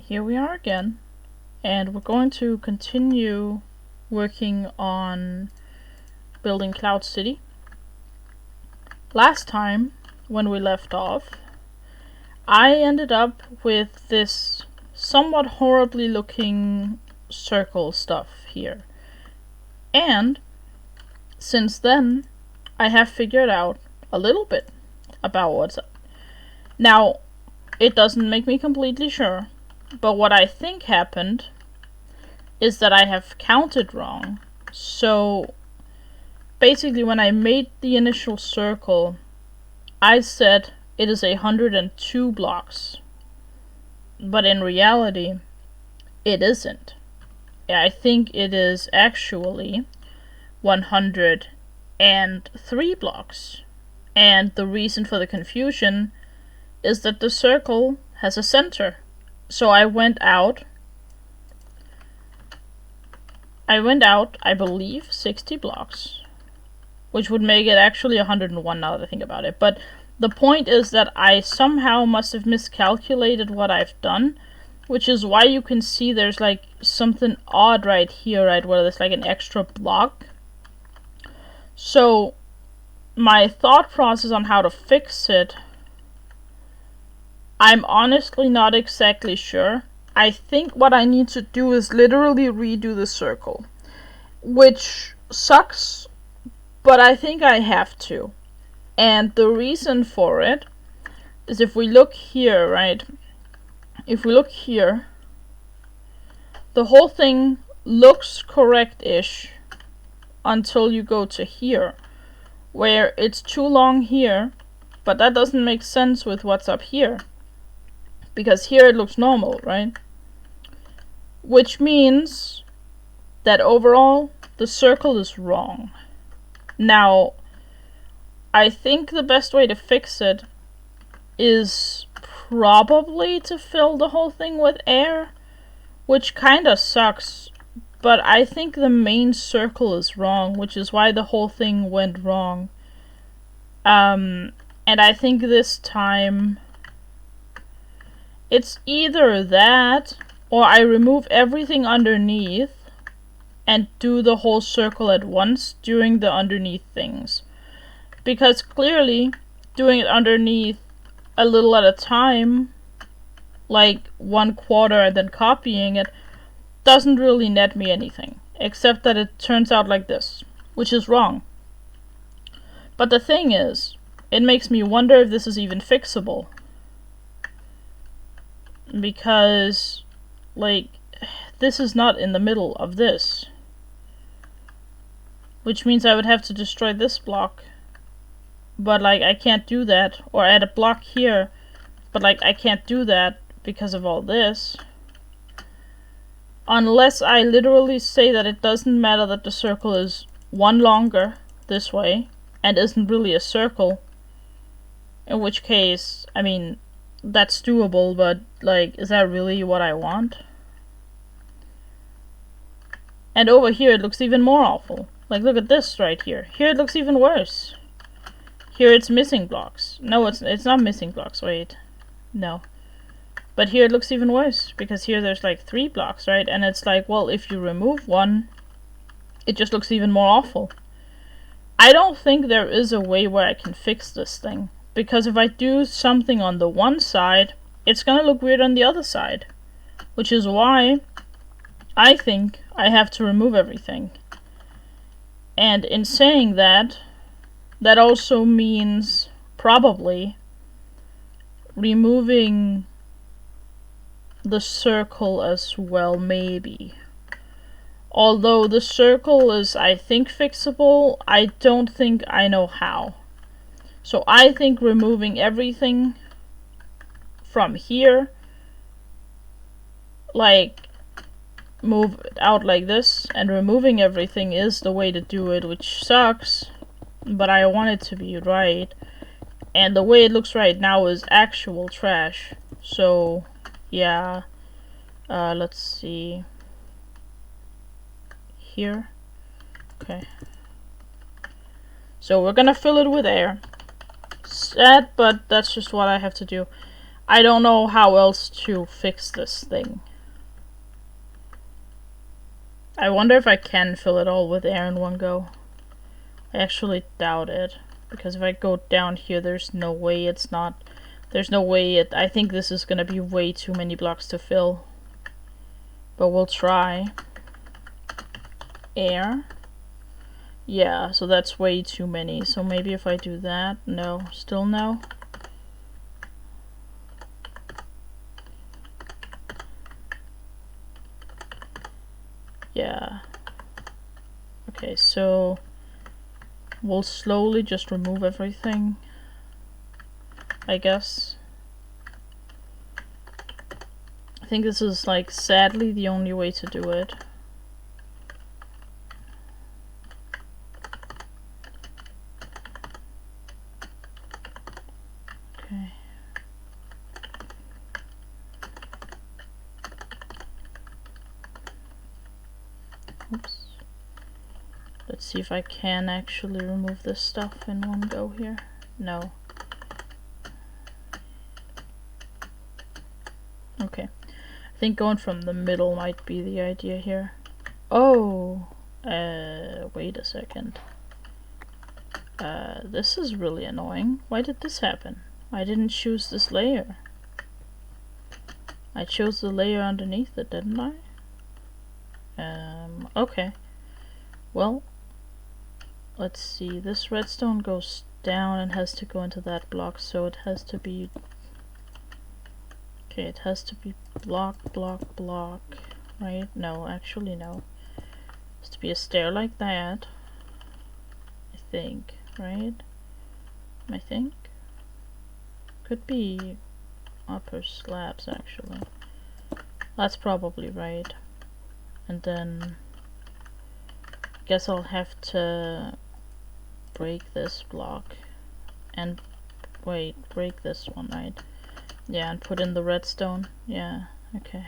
here we are again, and we're going to continue working on building Cloud City. Last time, when we left off, I ended up with this somewhat horribly looking circle stuff here. And since then, I have figured out a little bit about what's up. Now, it doesn't make me completely sure, but what I think happened is that I have counted wrong. So basically, when I made the initial circle, I said it is 102 blocks. But in reality, it isn't. I think it is actually 103 blocks. And the reason for the confusion is that the circle has a center. So I went out, I believe, 60 blocks. Which would make it actually 101 now that I think about it. But the point is that I somehow must have miscalculated what I've done. Which is why you can see there's like something odd right here, right? Where there's like an extra block. So my thought process on how to fix it, I'm honestly not exactly sure. I think what I need to do is literally redo the circle. Which sucks, but I think I have to. And the reason for it is if we look here, right? If we look here, the whole thing looks correct-ish until you go to here, where it's too long here, but that doesn't make sense with what's up here. Because here it looks normal, right? Which means that overall, the circle is wrong. Now, I think the best way to fix it is probably to fill the whole thing with air, which kinda sucks, but I think the main circle is wrong, which is why the whole thing went wrong. And I think this time it's either that or I remove everything underneath and do the whole circle at once during the underneath things. Because clearly, doing it underneath a little at a time, like 1/4 and then copying it, doesn't really net me anything. Except that it turns out like this, which is wrong. But the thing is, it makes me wonder if this is even fixable. Because, like, this is not in the middle of this. Which means I would have to destroy this block. But, like, I can't do that. Or add a block here. But, like, I can't do that because of all this. Unless I literally say that it doesn't matter that the circle is one longer this way. And isn't really a circle. In which case, I mean, that's doable, but, like, is that really what I want? And over here it looks even more awful. Like, look at this right here. Here it looks even worse. Here it's missing blocks. No, it's not missing blocks, wait. No. But here it looks even worse, because here there's like 3 blocks, right? And it's like, well, if you remove one, it just looks even more awful. I don't think there is a way where I can fix this thing. Because if I do something on the one side, it's gonna look weird on the other side. Which is why I think I have to remove everything. And in saying that, that also means probably removing the circle as well, maybe. Although the circle is, I think, fixable, I don't think I know how. So I think removing everything from here, like, move it out like this, and removing everything is the way to do it, which sucks, but I want it to be right. And the way it looks right now is actual trash. So, yeah. Let's see. Here. Okay. So we're gonna fill it with air. Sad, but that's just what I have to do. I don't know how else to fix this thing. I wonder if I can fill it all with air in one go. I actually doubt it, because if I go down here, there's no way it's not. There's no way it. I think this is gonna be way too many blocks to fill. But we'll try. Air. Yeah, so that's way too many. So maybe if I do that. No, still no. Yeah. Okay, so we'll slowly just remove everything, I guess. I think this is, like, sadly the only way to do it. Okay. Oops. Let's see if I can actually remove this stuff in one go here. No. Okay. I think going from the middle might be the idea here. Oh! Wait a second. This is really annoying. Why did this happen? I didn't choose this layer. I chose the layer underneath it, didn't I? Okay. Well, let's see. This redstone goes down and has to go into that block, so it has to be... Okay, it has to be block, block, block, right? No, actually no. It has to be a stair like that, I think, right? I think. Could be upper slabs, actually. That's probably right. And then I guess I'll have to break this block and wait, break this one, right? Yeah, and put in the redstone. Yeah, okay.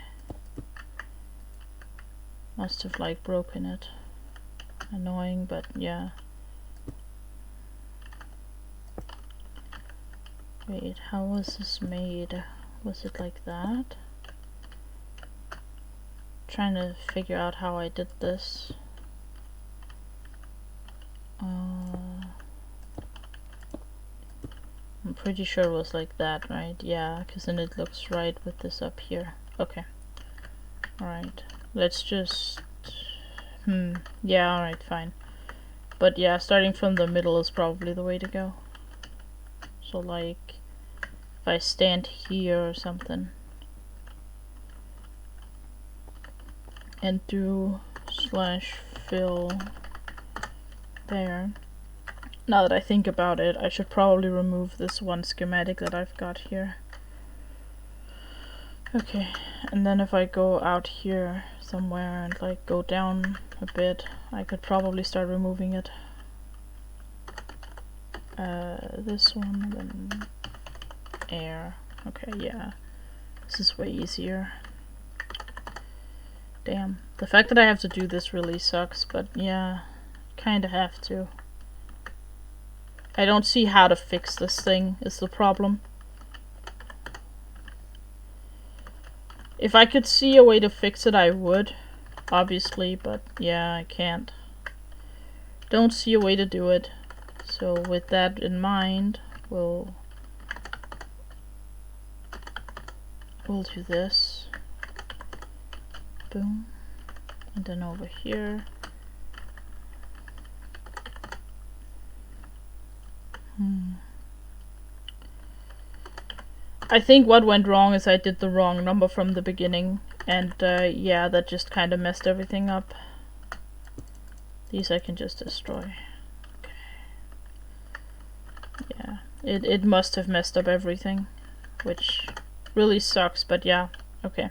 Must have, like, broken it. Annoying, but yeah. Wait, how was this made? Was it like that? Trying to figure out how I did this. I'm pretty sure it was like that, right? Yeah, because then it looks right with this up here. Okay. Alright. Let's just... Yeah, alright, fine. But yeah, starting from the middle is probably the way to go. So, like, if I stand here or something and do /fill there. Now that I think about it, I should probably remove this one schematic that I've got here. Okay, and then if I go out here somewhere and, like, go down a bit, I could probably start removing it. This one, then air. Okay, yeah. This is way easier. Damn. The fact that I have to do this really sucks, but yeah, kinda have to. I don't see how to fix this thing, is the problem. If I could see a way to fix it, I would, obviously, but yeah, I can't. Don't see a way to do it. So with that in mind, we'll do this. Boom. And then over here. I think what went wrong is I did the wrong number from the beginning, and yeah, that just kind of messed everything up. These I can just destroy. Okay. Yeah, it must have messed up everything, which really sucks, but yeah, okay.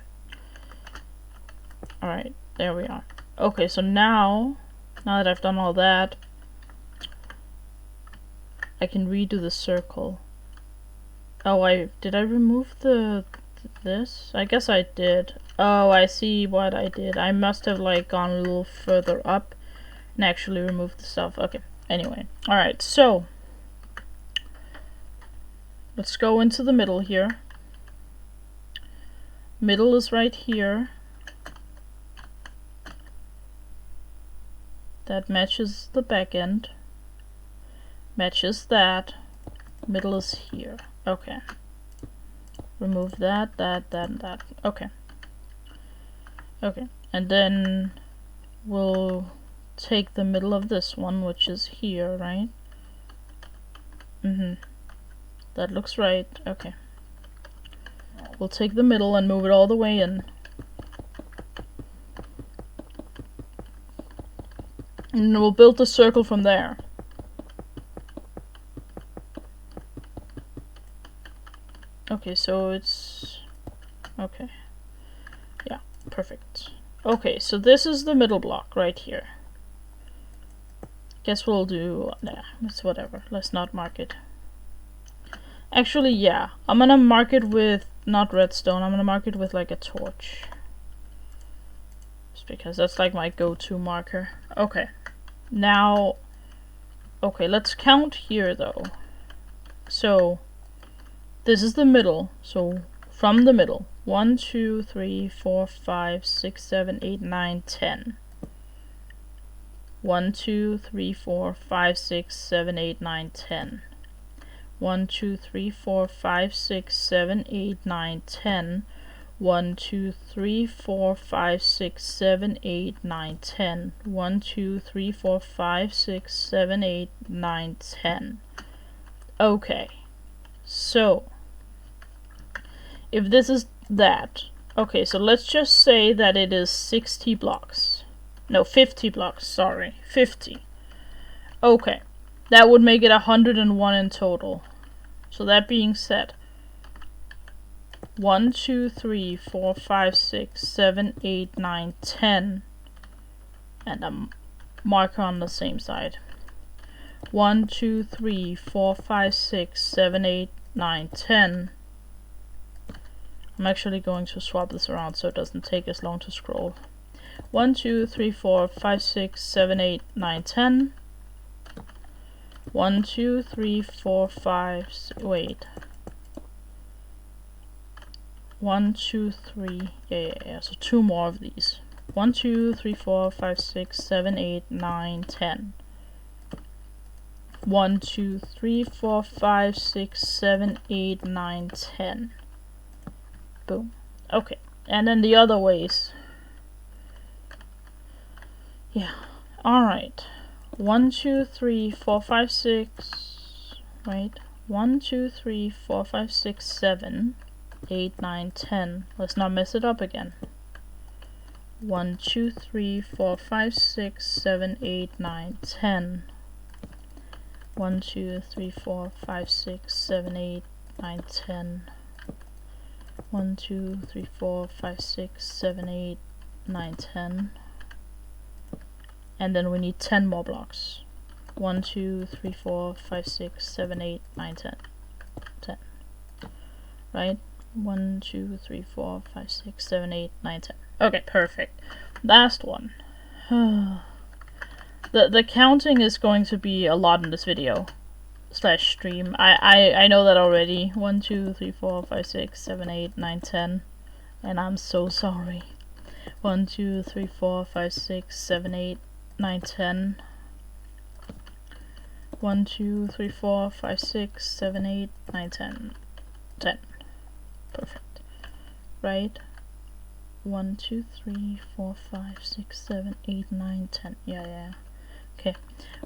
Alright, there we are. Okay, so now that I've done all that, I can redo the circle. Oh, did I remove this? I guess I did. Oh, I see what I did. I must have, like, gone a little further up and actually removed the stuff. Okay, anyway. Alright, so let's go into the middle here. Middle is right here. That matches the back end. Matches that. Middle is here. Okay. Remove that, and that. Okay. Okay. And then we'll take the middle of this one, which is here, right? That looks right. Okay. We'll take the middle and move it all the way in. And we'll build the circle from there. Okay, so it's... okay. Yeah, perfect. Okay, so this is the middle block right here. Guess we'll do... nah, it's whatever. Let's not mark it. Actually, yeah. I'm gonna mark it with... not redstone. I'm gonna mark it with like a torch. Just because that's like my go-to marker. Okay. Now... okay, let's count here though. So... this is the middle, so from the middle, 1, 2, 3, 4, 5, 6, 7, 8, 9, 10. 1, 2, 3, 4, 5, 6, 7, 8, 9, 10. 1, 2, 3, 4, 5, 6, 7, 8, 9, 10. 1, 2, 3, 4, 5, 6, 7, 8, 9, 10. 1, 2, 3, 4, 5, 6, 7, 8, 9, 10. Okay, so if this is that, okay, so let's just say that it is 60 blocks. No, 50 blocks, sorry, 50. Okay, that would make it 101 in total. So that being said, 1, 2, 3, 4, 5, 6, 7, 8, 9, 10, and a marker on the same side. 1, 2, 3, 4, 5, 6, 7, 8, 9, 10. I'm actually going to swap this around so it doesn't take as long to scroll. 1, 2, 3, 4, 5, 6, 7, 8, 9, 10. 1, 2, 3, 4, 5, wait. 1, 2, 3, yeah, so 2 more of these. 1, 2, 3, 4, 5, 6, 7, 8, 9, 10. 1, 2, 3, 4, 5, 6, 7, 8, 9, 10. Boom. Okay, and then the other ways. Yeah, alright. 1, 2, 3, 4, 5, 6. Right? 1, 2, 3, 4, 5, 6, 7, 8, 9, 10. Let's not mess it up again. 1, 2, 3, 4, 5, 6, 7, 8, 9, 10. 1, 2, 3, 4, 5, 6, 7, 8, 9, 10. 1, 2, 3, 4, 5, 6, 7, 8, 9, 10. And then we need 10 more blocks. 1, 2, 3, 4, 5, 6, 7, 8, 9, 10. 10. Right? 1, 2, 3, 4, 5, 6, 7, 8, 9, 10. Okay, perfect. Last one. The counting is going to be a lot in this video slash stream. I know that already. 1, 2, 3, 4, 5, 6, 7, 8, 9, 10. And I'm so sorry. 1, 2, 3, 4, 5, 6, 7, 8, 9, 10. 1, 2, 3, 4, 5, 6, 7, 8, 9, 10. 10. Perfect. Right? 1, 2, 3, 4, 5, 6, 7, 8, 9, 10. Yeah. Okay.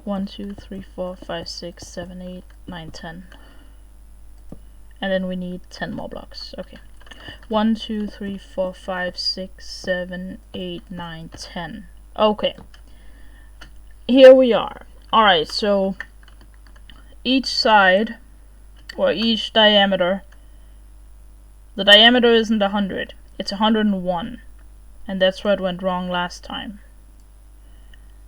1, 2, 3, 4, 5, 6, 7, 8, 9, 10. And then we need 10 more blocks. Okay. 1, 2, 3, 4, 5, 6, 7, 8, 9, 10. Okay. Here we are. Alright, so each side, or each diameter, the diameter isn't 100, it's 101. And that's where it went wrong last time.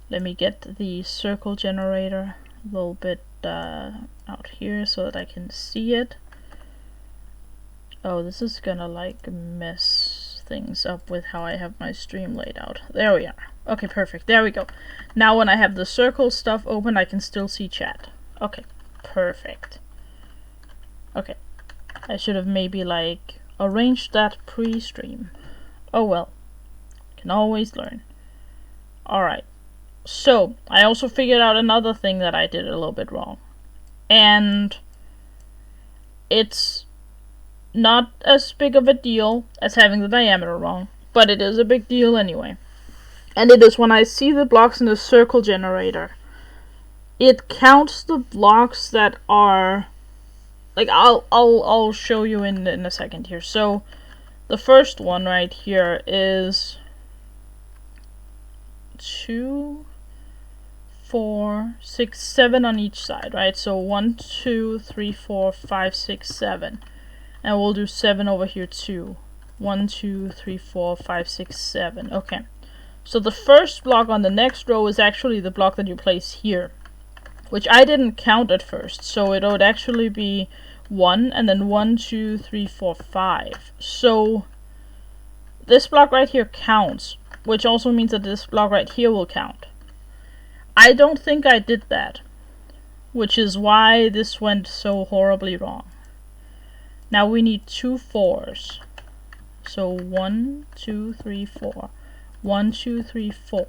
Let me get the circle generator a little bit out here so that I can see it. Oh, this is gonna like mess things up with how I have my stream laid out. There we are. Okay, perfect. There we go. Now when I have the circle stuff open, I can still see chat. Okay, perfect. Okay. I should have maybe like arrange that pre-stream. Oh well, can always learn. Alright, so I also figured out another thing that I did a little bit wrong. And it's not as big of a deal as having the diameter wrong, but it is a big deal anyway. And it is when I see the blocks in the circle generator, it counts the blocks that are, like, I'll show you in a second here. So the first one right here is 2, 4, 6, 7 on each side, right? So 1, 2, 3, 4, 5, 6, 7. And we'll do 7 over here too. 1, 2, 3, 4, 5, 6, 7. Okay. So the first block on the next row is actually the block that you place here, which I didn't count at first. So it would actually be 1 and then 1, 2, 3, 4, 5. So this block right here counts, which also means that this block right here will count. I don't think I did that, which is why this went so horribly wrong. Now we need 2 4s. So 1, 2, 3, 4. 1, 2, 3, 4.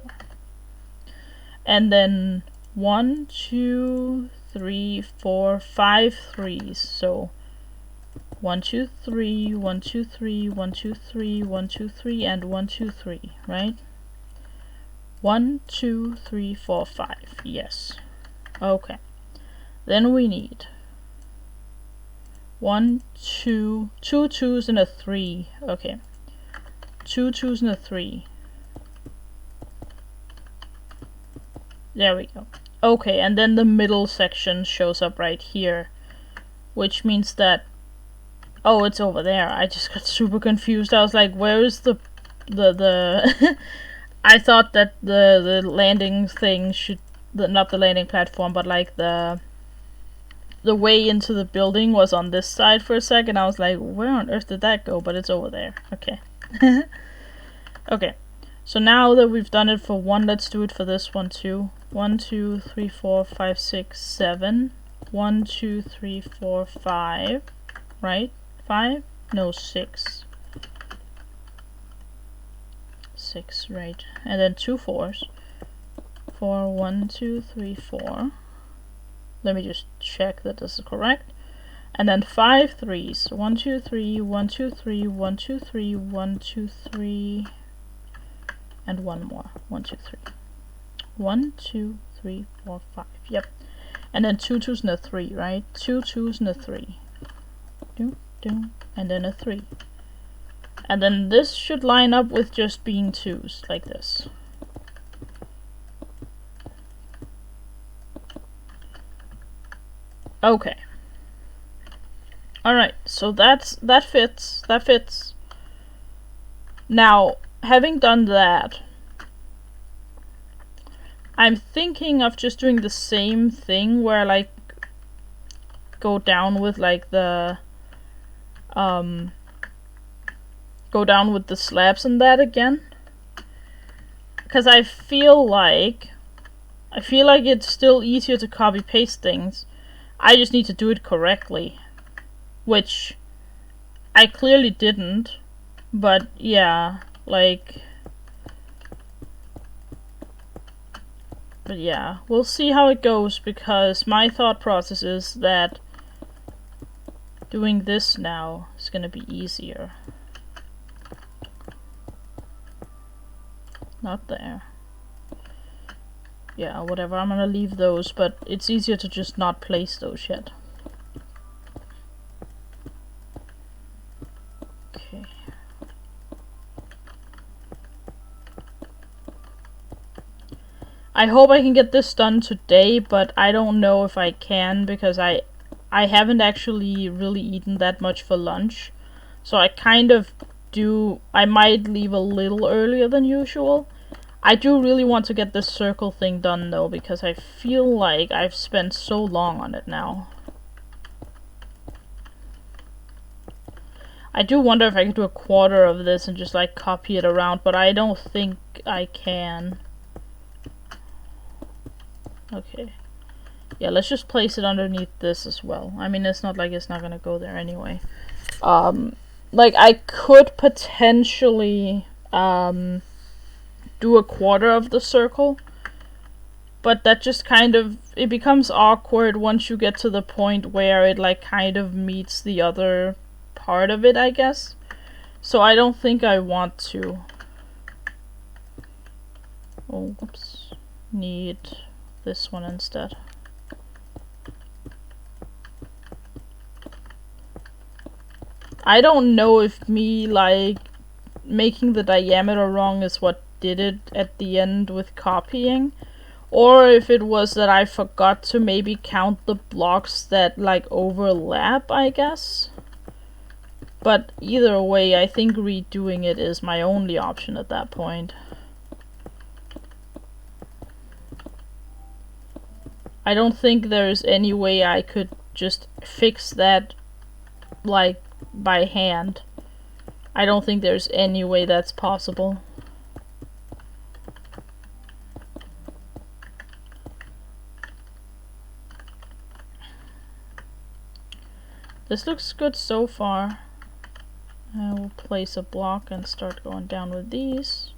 And then 1, 2, 3, 4, 5 3s. So 1, 2, 3, 1, 2, 3, 1, 2, 3, 1, 2, 3, and 1, 2, 3, right? 1, 2, 3, 4, 5. Yes. Okay. Then we need 1, 2, 2 2s and a 3. Okay. 2 2s and a 3. There we go. Okay, and then the middle section shows up right here, which means that, oh, it's over there. I just got super confused. I was like, where is the I thought that the landing thing should, not the landing platform, but like the way into the building was on this side for a second. I was like, where on earth did that go? But it's over there. Okay. Okay. So now that we've done it for one, let's do it for this one too. 1, 2, 3, 4, 5, 6, 7. 1, 2, 3, 4, 5. Right? 5? No, 6. 6, right. And then 2 4s. 4, 1, 2, 3, 4. Let me just check that this is correct. And then 5 3s. 1, 2, 3, 1, 2, 3, 1, 2, 3, 1, 2, 3, and one more. 1, 2, 3. 1, 2, 3, 4, 5. Yep. And then 2 2s and a 3, right? 2 2s and a 3. And then a 3. And then this should line up with just being 2s, like this. Okay. Alright, so that fits. Now, having done that, I'm thinking of just doing the same thing where I like go down with like the go down with the slabs and that again, because I feel like it's still easier to copy paste things. I just need to do it correctly, which I clearly didn't, but yeah, like, but yeah, we'll see how it goes, because my thought process is that doing this now is gonna be easier. Not there. Yeah, whatever, I'm gonna leave those, but it's easier to just not place those yet. Okay. I hope I can get this done today, but I don't know if I can, because I haven't actually really eaten that much for lunch. So I kind of I might leave a little earlier than usual. I do really want to get this circle thing done though, because I feel like I've spent so long on it now. I do wonder if I could do a quarter of this and just like copy it around, but I don't think I can. Okay. Yeah, let's just place it underneath this as well. I mean, it's not like it's not gonna go there anyway. like, I could potentially do a quarter of the circle, but that just kind of, it becomes awkward once you get to the point where it like kind of meets the other part of it, I guess. So I don't think I want to. Oh, whoops. Need this one instead. I don't know if me like making the diameter wrong is what did it at the end with copying, or if it was that I forgot to maybe count the blocks that like overlap, I guess. But either way, I think redoing it is my only option at that point. I don't think there's any way I could just fix that like by hand. I don't think there's any way that's possible. This looks good so far. We'll place a block and start going down with these.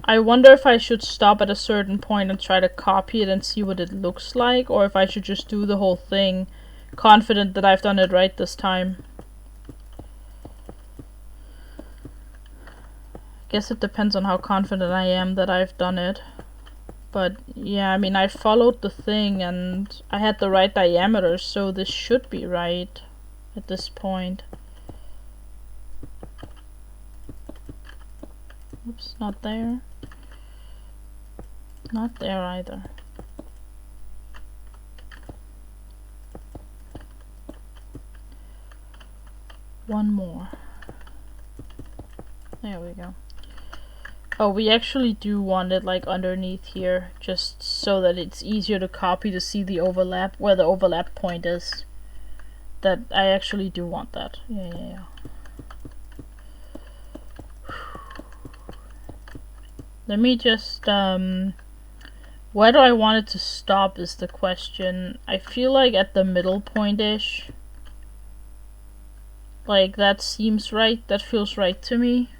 I wonder if I should stop at a certain point and try to copy it and see what it looks like, or if I should just do the whole thing, confident that I've done it right this time. Guess it depends on how confident I am that I've done it. But yeah, I mean, I followed the thing and I had the right diameter, so this should be right at this point. Oops, not there. Not there either. One more. There we go. Oh, we actually do want it like underneath here, just so that it's easier to copy to see the overlap, where the overlap point is. That I actually do want that. Yeah. Let me just, where do I want it to stop is the question. I feel like at the middle point-ish. Like, that seems right. That feels right to me.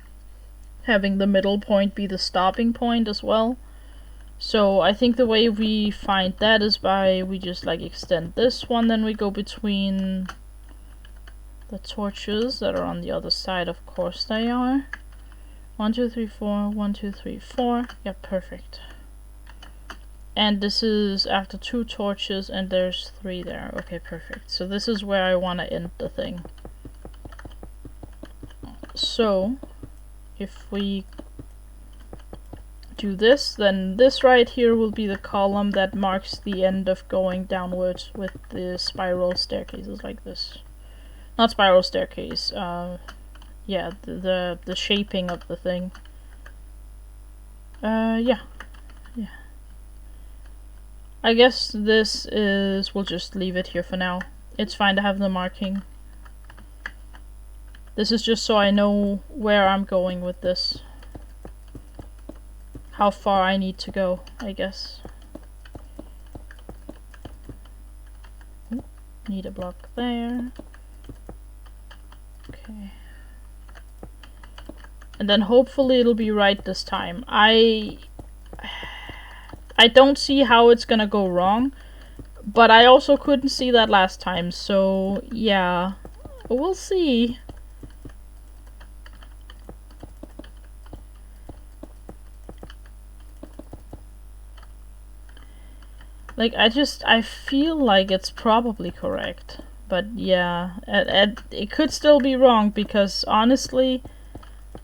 Having the middle point be the stopping point as well. So I think the way we find that is by we just like extend this one, then we go between the torches that are on the other side. Of course they are. 1, 2, 3, 4, 1, 2, 3, 4. Yeah, perfect. And this is after 2 torches and there's 3 there. Okay, perfect. So this is where I want to end the thing. So if we do this, then this right here will be the column that marks the end of going downwards with the spiral staircases like this. Not spiral staircase, yeah, the shaping of the thing. Yeah. I guess this is, we'll just leave it here for now. It's fine to have the marking. This is just so I know where I'm going with this. How far I need to go, I guess. Ooh, need a block there. Okay. And then hopefully it'll be right this time. I don't see how it's gonna go wrong, but I also couldn't see that last time, so yeah, we'll see. Like, I feel like it's probably correct, but yeah, it could still be wrong, because honestly,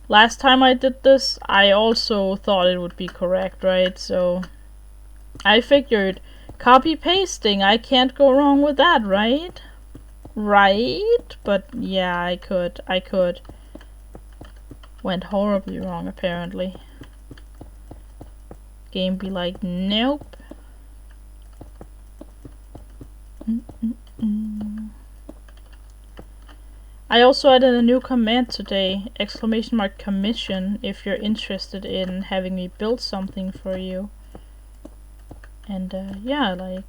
last time I did this, I also thought it would be correct, right? So I figured, copy pasting, I can't go wrong with that, right? Right? But yeah, I could. Went horribly wrong, apparently. Game be like, nope. I also added a new command today, !commission, if you're interested in having me build something for you. And yeah, like,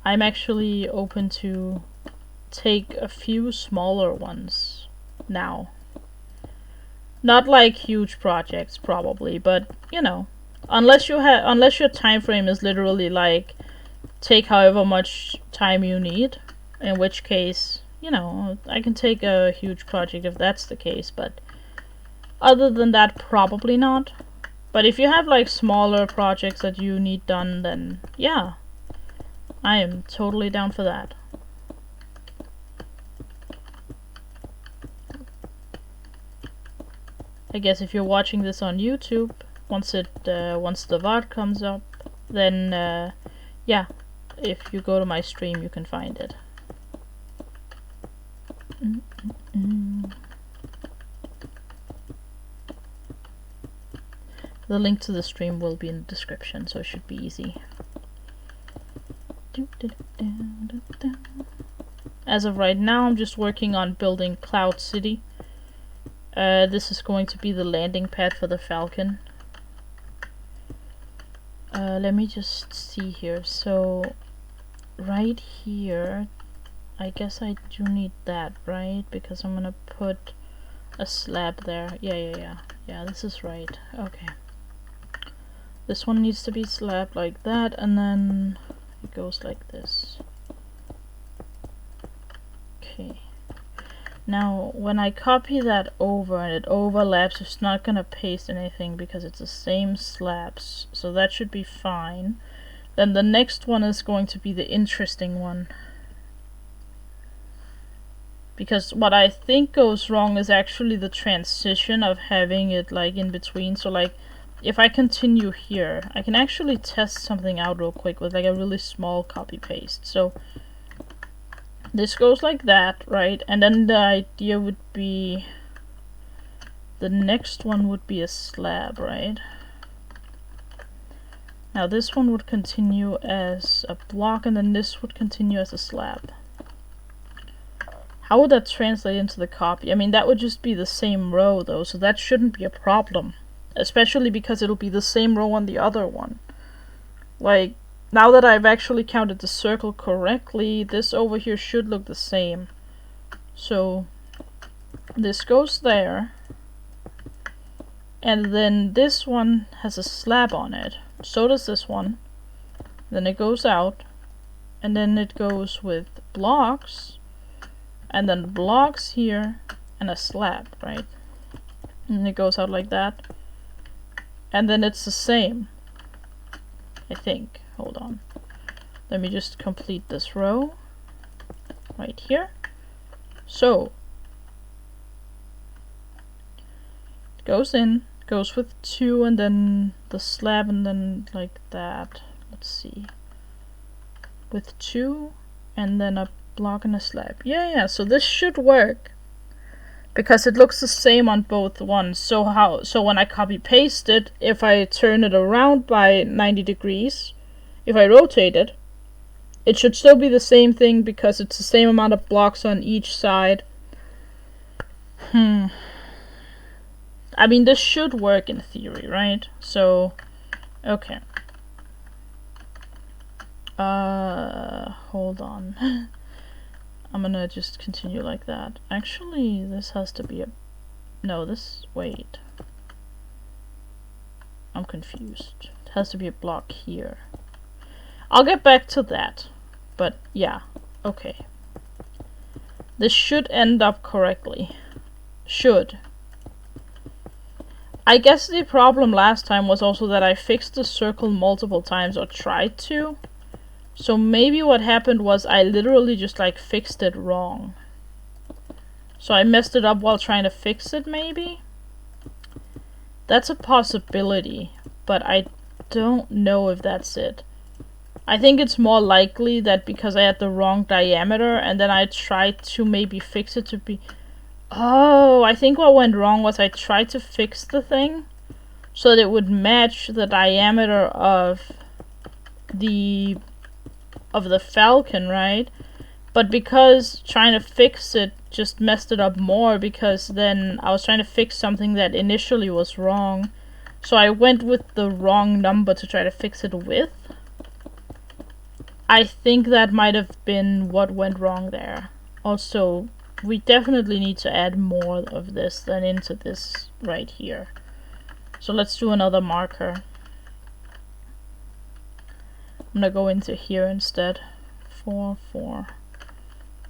I'm actually open to take a few smaller ones now. Not like huge projects probably, but you know, unless your time frame is literally like take however much time you need, in which case, you know, I can take a huge project if that's the case, but other than that, probably not. But if you have like smaller projects that you need done, then yeah, I am totally down for that. I guess if you're watching this on YouTube, once the VOD comes up, then yeah, if you go to my stream, you can find it. The link to the stream will be in the description, so it should be easy. As of right now, I'm just working on building Cloud City. This is going to be the landing pad for the Falcon. Let me just see here. So, right here, I guess I do need that, right? Because I'm gonna put a slab there. Yeah, this is right. Okay. This one needs to be slabbed like that, and then it goes like this. Okay. Now, when I copy that over and it overlaps, it's not gonna paste anything because it's the same slabs, so that should be fine. Then the next one is going to be the interesting one. Because what I think goes wrong is actually the transition of having it like in between. So like, if I continue here, I can actually test something out real quick with like a really small copy paste. So this goes like that, right? And then the idea would be the next one would be a slab, right? Now this one would continue as a block, and then this would continue as a slab. How would that translate into the copy? I mean, that would just be the same row though, so that shouldn't be a problem. Especially because it'll be the same row on the other one. Like, now that I've actually counted the circle correctly, this over here should look the same. So, this goes there. And then this one has a slab on it. So does this one. Then it goes out. And then it goes with blocks. And then blocks here. And a slab, right? And it goes out like that. And then it's the same, I think. Hold on. Let me just complete this row right here. So, it goes in, goes with 2, and then the slab, and then like that. Let's see. With 2, and then a block and a slab. Yeah, so this should work. Because it looks the same on both ones. So when I copy paste it, if I turn it around by 90 degrees, if I rotate it, it should still be the same thing because it's the same amount of blocks on each side. I mean, this should work in theory, right? So, okay. Hold on. I'm gonna just continue like that. Actually, this has to be a... No, this... Wait. I'm confused. It has to be a block here. I'll get back to that. But, yeah. Okay. This should end up correctly. Should. I guess the problem last time was also that I fixed the circle multiple times, or tried to. So maybe what happened was I literally just like fixed it wrong. So I messed it up while trying to fix it, maybe? That's a possibility, but I don't know if that's it. I think it's more likely that because I had the wrong diameter and then I tried to maybe fix it to be... Oh, I think what went wrong was I tried to fix the thing so that it would match the diameter of the Falcon, right? But because trying to fix it just messed it up more, because then I was trying to fix something that initially was wrong. So I went with the wrong number to try to fix it with. I think that might have been what went wrong there. Also, we definitely need to add more of this than into this right here. So let's do another marker. I'm gonna go into here instead. 4, 4.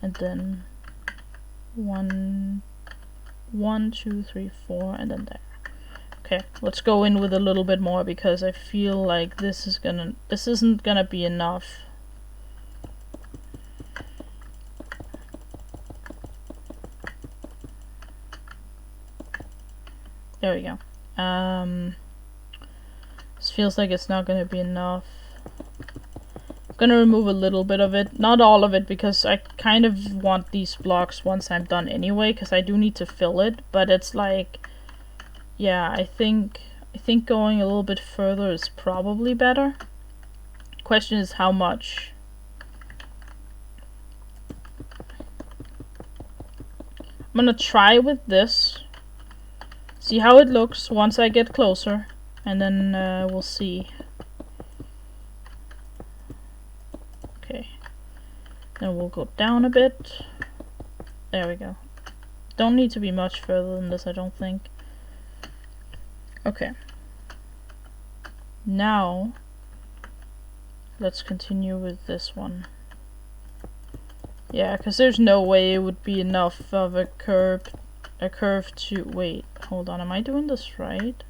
And then 1, 1, 2, 3, 4, and then there. Okay, let's go in with a little bit more because I feel like this isn't gonna be enough. There we go. This feels like it's not gonna be enough. I'm gonna remove a little bit of it, not all of it, because I kind of want these blocks once I'm done anyway, because I do need to fill it, but it's like, yeah, I think going a little bit further is probably better. Question is how much. I'm gonna try with this. See how it looks once I get closer, and then we'll see. Okay, then we'll go down a bit. There we go. Don't need to be much further than this, I don't think. Okay. Now, let's continue with this one. Yeah, because there's no way it would be enough of a curve to... Wait, hold on, am I doing this right?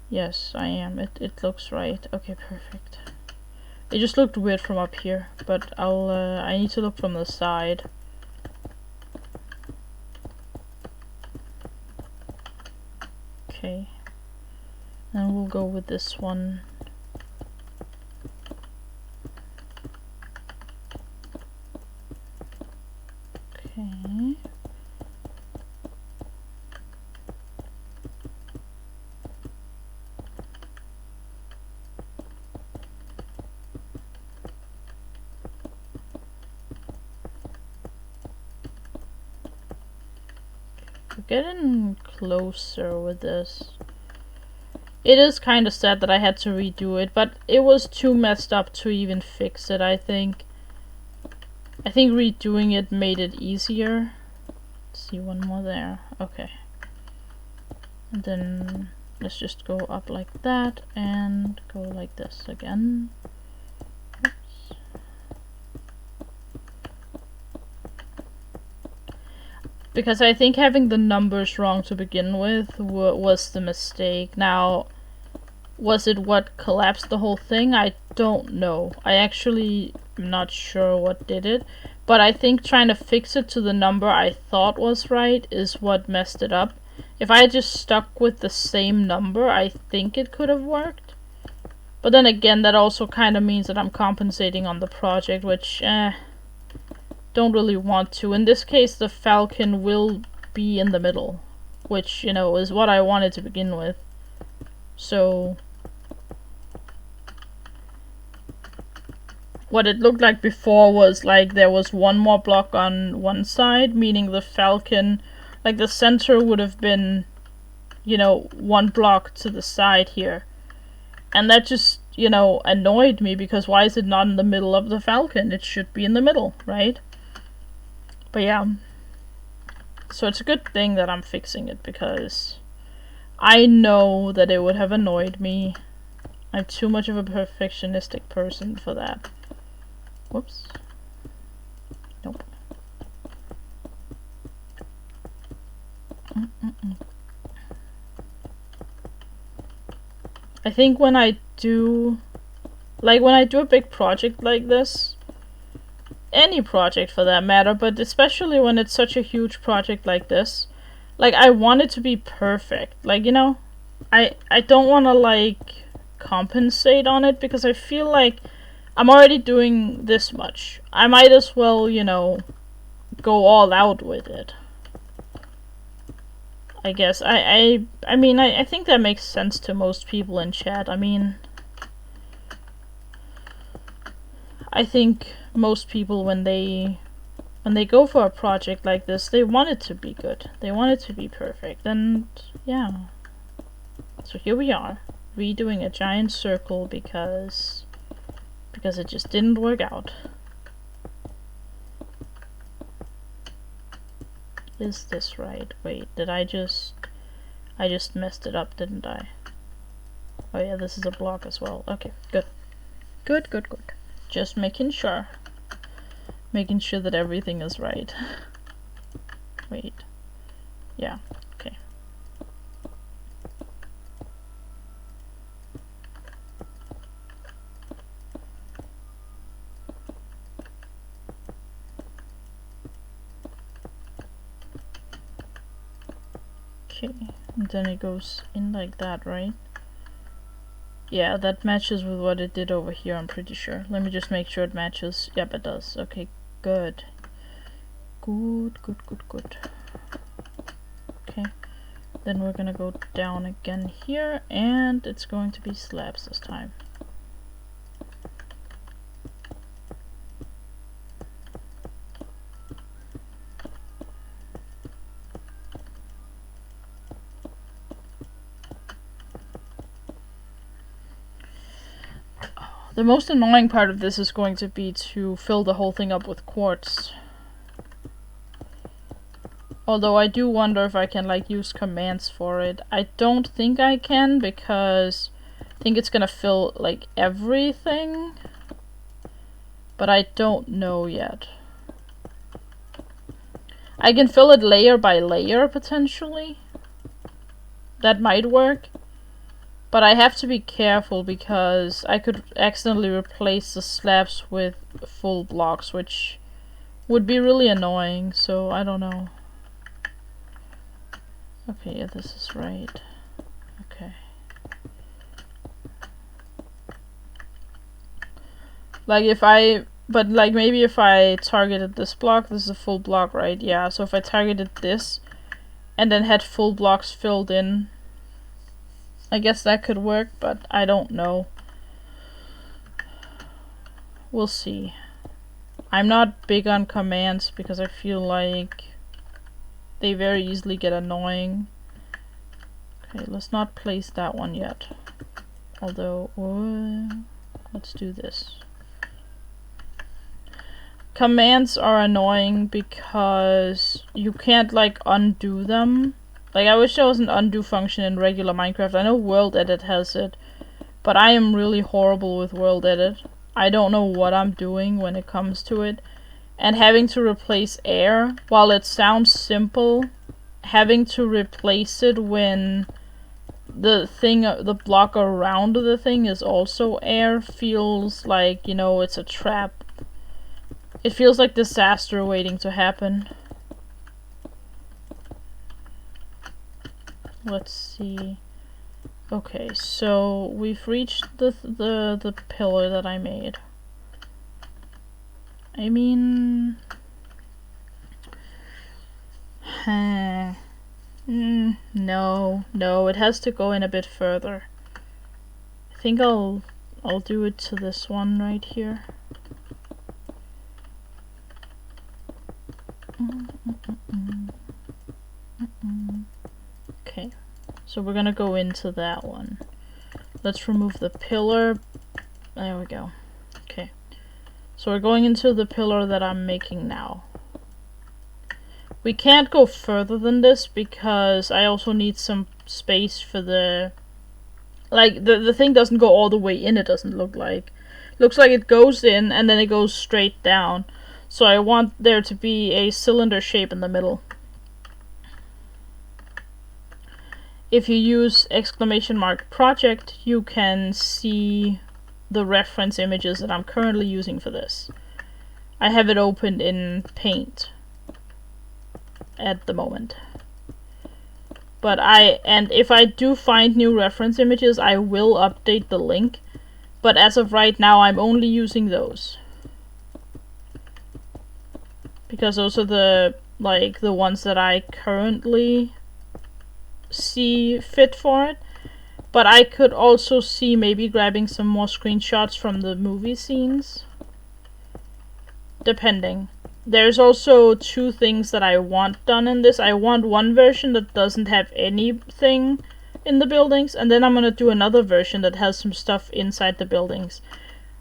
Yes, I am. It looks right. Okay, perfect. It just looked weird from up here, but I need to look from the side. Okay. And we'll go with this one. Okay. We're getting closer with this. It is kind of sad that I had to redo it, but it was too messed up to even fix it, I think. I think redoing it made it easier. Let's see, one more there. Okay. And then let's just go up like that and go like this again. Oops. Because I think having the numbers wrong to begin with was the mistake. Now, was it what collapsed the whole thing? I don't know. I actually am not sure what did it. But I think trying to fix it to the number I thought was right is what messed it up. If I just stuck with the same number, I think it could have worked. But then again, that also kind of means that I'm compensating on the project, which, don't really want to. In this case, the Falcon will be in the middle, which, you know, is what I wanted to begin with. So, what it looked like before was like there was one more block on one side, meaning the Falcon, like the center would have been, you know, one block to the side here. And that just, you know, annoyed me, because why is it not in the middle of the Falcon? It should be in the middle, right? But yeah. So it's a good thing that I'm fixing it, because I know that it would have annoyed me. I'm too much of a perfectionistic person for that. Whoops. Nope. I think when I do a big project like this, any project for that matter, but especially when it's such a huge project like this, like, I want it to be perfect. Like, you know, I don't want to, like, compensate on it, because I feel like I'm already doing this much. I might as well, you know, go all out with it. I guess. I mean, I think that makes sense to most people in chat. I mean, I think most people, when they go for a project like this, they want it to be good. They want it to be perfect. And yeah. So here we are. redoing a giant circle because it just didn't work out. Is this right? Wait, did I just messed it up, didn't I? Oh yeah, this is a block as well. Okay, good. Good. Just making sure. Making sure that everything is right. Wait. Yeah, okay. Okay, and then it goes in like that, right? Yeah, that matches with what it did over here, I'm pretty sure. Let me just make sure it matches. Yep, it does. Okay, good. Good. Okay, then we're gonna go down again here, and it's going to be slabs this time. The most annoying part of this is going to be to fill the whole thing up with quartz. Although I do wonder if I can like use commands for it. I don't think I can because I think it's gonna fill like everything. But I don't know yet. I can fill it layer by layer potentially. That might work. But I have to be careful because I could accidentally replace the slabs with full blocks, which would be really annoying, so I don't know. Okay, yeah, this is right. Okay. Like maybe if I targeted this block, this is a full block, right? Yeah, so if I targeted this and then had full blocks filled in, I guess that could work, but I don't know. We'll see. I'm not big on commands because I feel like they very easily get annoying. Okay, let's not place that one yet. Although, let's do this. Commands are annoying because you can't like undo them. Like, I wish there was an undo function in regular Minecraft. I know World Edit has it, but I am really horrible with World Edit. I don't know what I'm doing when it comes to it. And having to replace air, while it sounds simple, having to replace it when the block around the thing is also air feels like, you know, it's a trap. It feels like disaster waiting to happen. Let's see. Okay, so we've reached the pillar that I made. I mean, no, it has to go in a bit further. I think I'll do it to this one right here. Okay, so we're gonna go into that one. Let's remove the pillar. There we go. Okay, so we're going into the pillar that I'm making now. We can't go further than this because I also need some space for the... Like, the thing doesn't go all the way in, it doesn't look like. Looks like it goes in and then it goes straight down. So I want there to be a cylinder shape in the middle. If you use !project, you can see the reference images that I'm currently using for this. I have it opened in Paint at the moment. But if I do find new reference images, I will update the link. But as of right now, I'm only using those. Because those are the ones that I currently see fit for it. But I could also see maybe grabbing some more screenshots from the movie scenes. Depending. There's also two things that I want done in this. I want one version that doesn't have anything in the buildings, and then I'm gonna do another version that has some stuff inside the buildings.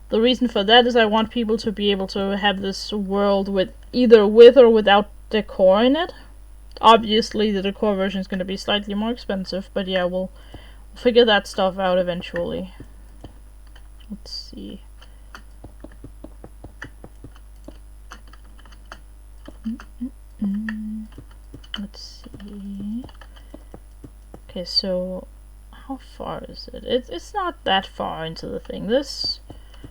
The reason for that is I want people to be able to have this world with either with or without decor in it. Obviously the decor version is going to be slightly more expensive, but yeah, we'll figure that stuff out eventually. Let's see. Let's see. Okay, so how far is it? It's not that far into the thing. This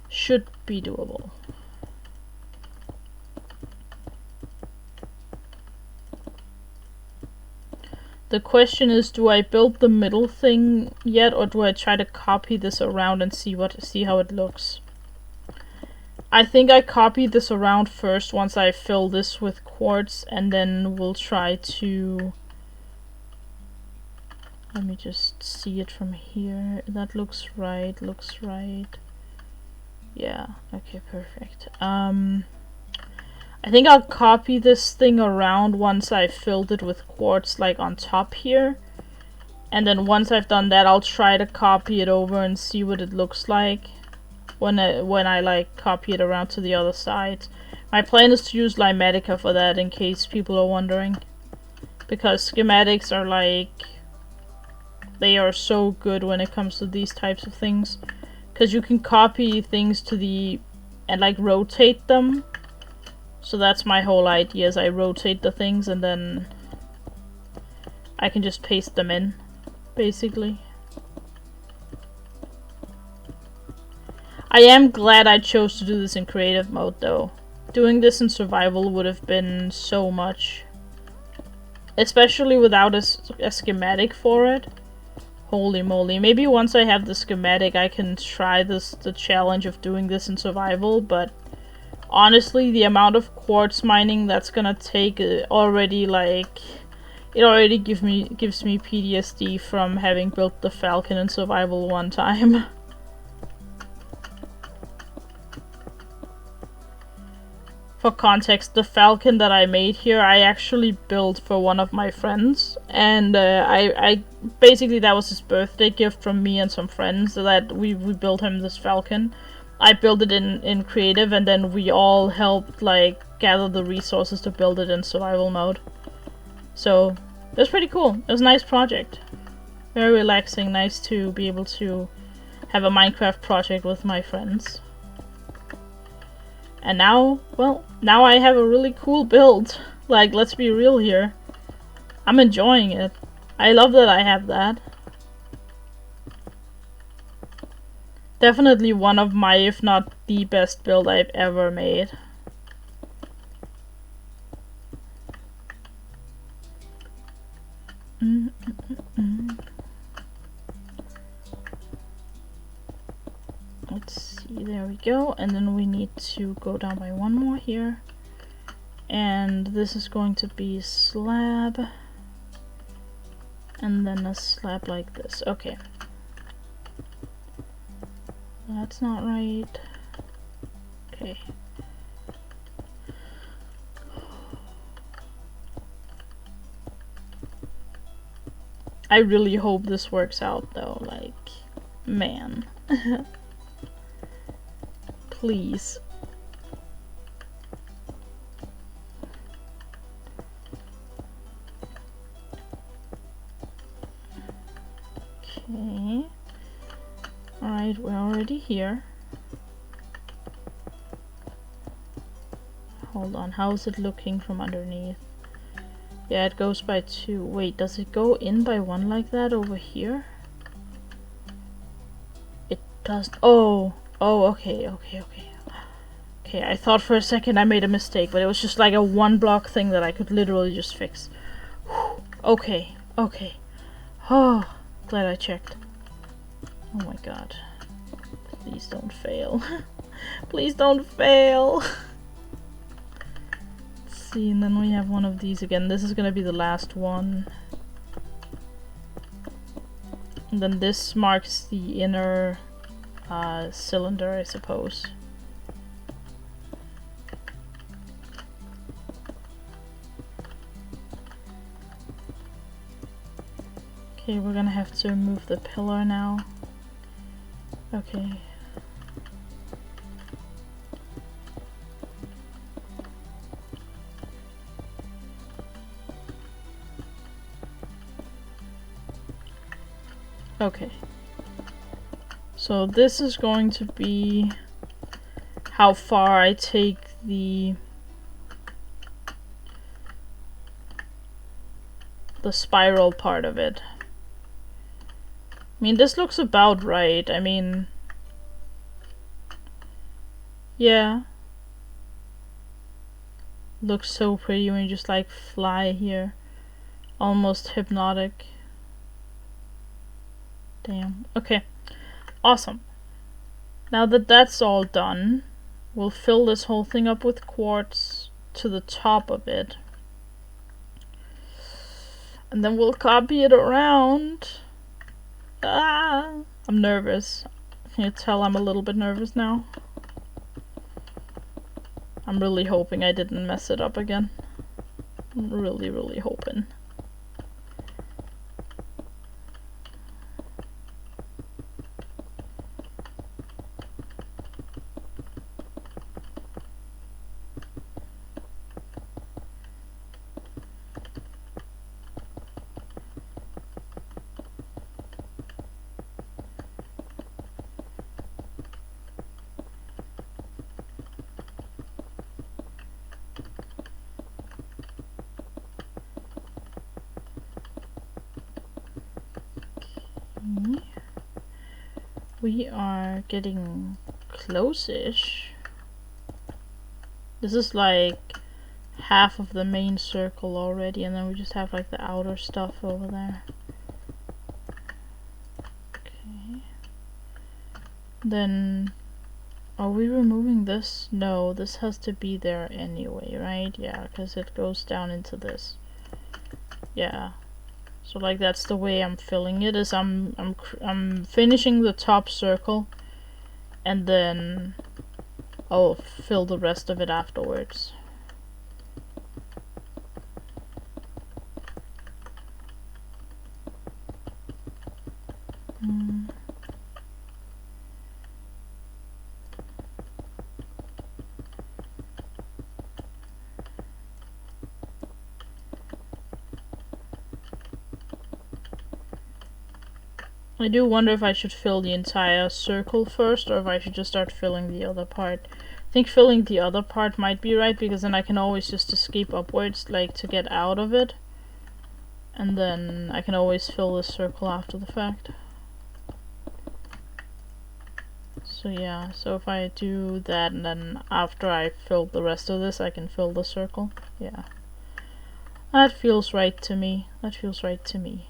should be doable. The question is, do I build the middle thing yet, or do I try to copy this around and see how it looks? I think I copy this around first once I fill this with quartz, and then we'll try to... Let me just see it from here. That looks right, Yeah, okay, perfect. I think I'll copy this thing around once I've filled it with quartz, like on top here. And then once I've done that, I'll try to copy it over and see what it looks like when I like copy it around to the other side. My plan is to use Limatica for that, in case people are wondering. Because schematics are like... they are so good when it comes to these types of things. Because you can copy things to the... and like rotate them. So that's my whole idea, is I rotate the things and then I can just paste them in, basically. I am glad I chose to do this in creative mode though. Doing this in survival would have been so much. Especially without a schematic for it. Holy moly. Maybe once I have the schematic I can try the challenge of doing this in survival, but honestly, the amount of quartz mining that's gonna take already, like... it already gives me PTSD from having built the Falcon in survival one time. For context, the Falcon that I made here, I actually built for one of my friends. And I basically, that was his birthday gift from me and some friends, that we built him this Falcon. I built it in creative, and then we all helped like gather the resources to build it in survival mode. So it was pretty cool. It was a nice project. Very relaxing, nice to be able to have a Minecraft project with my friends. And now, well, now I have a really cool build. Like, let's be real here. I'm enjoying it. I love that I have that. Definitely one of my, if not the best build I've ever made. Let's see, there we go. And then we need to go down by one more here. And this is going to be a slab. And then a slab like this. Okay. That's not right. Okay. I really hope this works out though, like, man. Please. Okay. Alright, we're already here. Hold on, how is it looking from underneath? Yeah, it goes by 2. Wait, does it go in by 1 like that over here? It does. Oh, okay. Okay, I thought for a second I made a mistake, but it was just like a 1 block thing that I could literally just fix. Whew. Okay. Oh, glad I checked. Oh my god. Please don't fail. Please don't fail. See, and then we have one of these again. This is gonna be the last one. And then this marks the inner cylinder, I suppose. Okay, we're gonna have to move the pillar now. Okay. Okay. So this is going to be how far I take the spiral part of it. I mean, this looks about right. I mean, yeah. Looks so pretty when you just like fly here. Almost hypnotic. Damn. Okay. Awesome. Now that that's all done, we'll fill this whole thing up with quartz to the top of it. And then we'll copy it around. Ah, I'm nervous. Can you tell I'm a little bit nervous now? I'm really hoping I didn't mess it up again. I'm really, really hoping. We are getting close-ish. This is like half of the main circle already, and then we just have like the outer stuff over there. Okay. Then, are we removing this? No, this has to be there anyway, right? Yeah, because it goes down into this. Yeah. So like that's the way I'm filling it, is I'm finishing the top circle and then I'll fill the rest of it afterwards. I do wonder if I should fill the entire circle first, or if I should just start filling the other part. I think filling the other part might be right, because then I can always just escape upwards, like to get out of it. And then I can always fill this circle after the fact. So yeah, so if I do that, and then after I fill the rest of this, I can fill the circle. Yeah. That feels right to me. That feels right to me.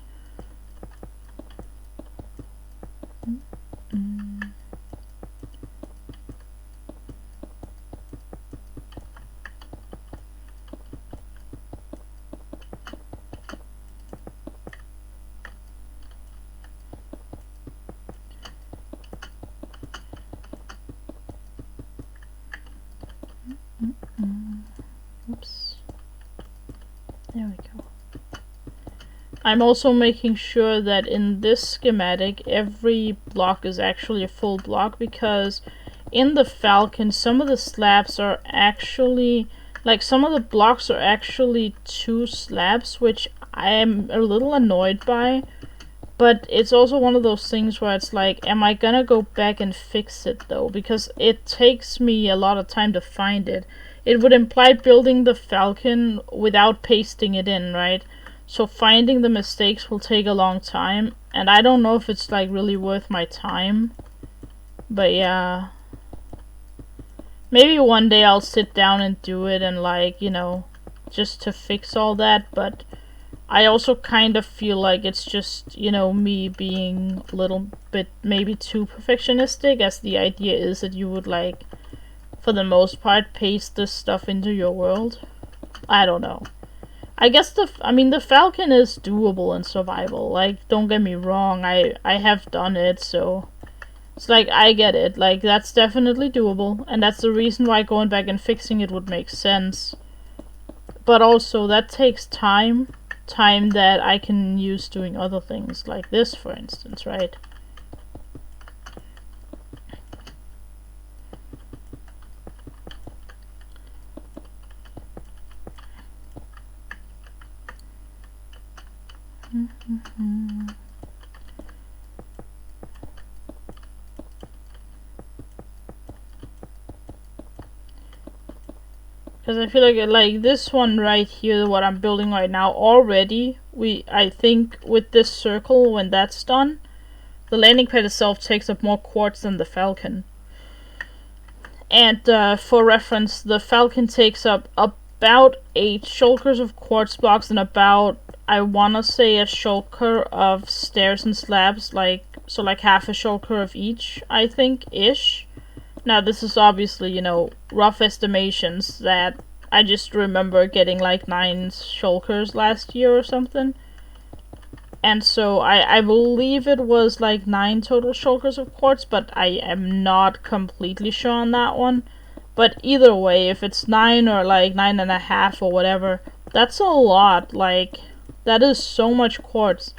Oops. There we go. I'm also making sure that in this schematic every block is actually a full block, because in the Falcon some of the slabs are actually, like some of the blocks are actually 2 slabs, which I am a little annoyed by. But it's also one of those things where it's like, am I gonna go back and fix it though? Because it takes me a lot of time to find it. It would imply building the Falcon without pasting it in, right? So finding the mistakes will take a long time, and I don't know if it's like really worth my time. But yeah. Maybe one day I'll sit down and do it, and like, you know, just to fix all that, but I also kind of feel like it's just, you know, me being a little bit maybe too perfectionistic, as the idea is that you would like, for the most part, paste this stuff into your world. I don't know. I guess the Falcon is doable in survival. Like, don't get me wrong, I have done it, so it's like, I get it. Like, that's definitely doable, and that's the reason why going back and fixing it would make sense. But also, that takes time, time that I can use doing other things, like this, for instance, right? Because I feel like this one right here, what I'm building right now, already, I think with this circle, when that's done, the landing pad itself takes up more quartz than the Falcon. And for reference, the Falcon takes up about 8 shulkers of quartz blocks and about, I wanna say, a shulker of stairs and slabs, like half a shulker of each, I think, ish. Now, this is obviously, you know, rough estimations that I just remember getting like 9 shulkers last year or something. And so I believe it was like 9 total shulkers of quartz, but I am not completely sure on that one. But either way, if it's 9 or like 9.5 or whatever, that's a lot. Like, that is so much quartz.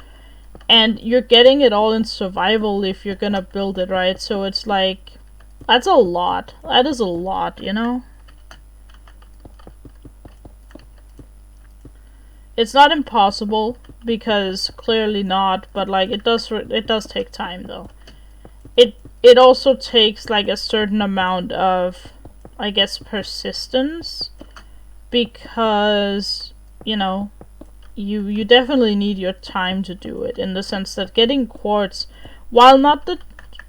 And you're getting it all in survival if you're gonna build it, right? So it's like, that's a lot. That is a lot, you know? It's not impossible, because clearly not, but like it does take time though. It also takes like a certain amount of, I guess, persistence, because, you know, you definitely need your time to do it, in the sense that getting quartz, while not the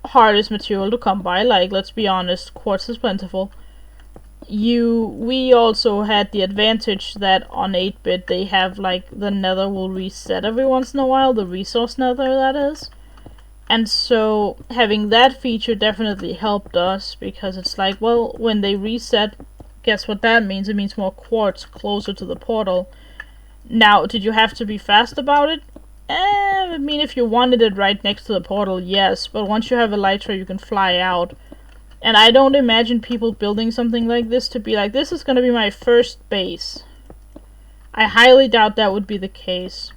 hardest material to come by, like, let's be honest, quartz is plentiful, we also had the advantage that on 8-bit they have, like, the nether will reset every once in a while, the resource nether, that is. And so having that feature definitely helped us, because it's like, well, when they reset, guess what that means? It means more quartz closer to the portal. Now, did you have to be fast about it? I mean, if you wanted it right next to the portal, yes, but once you have elytra, you can fly out. And I don't imagine people building something like this to be like, this is gonna be my first base. I highly doubt that would be the case.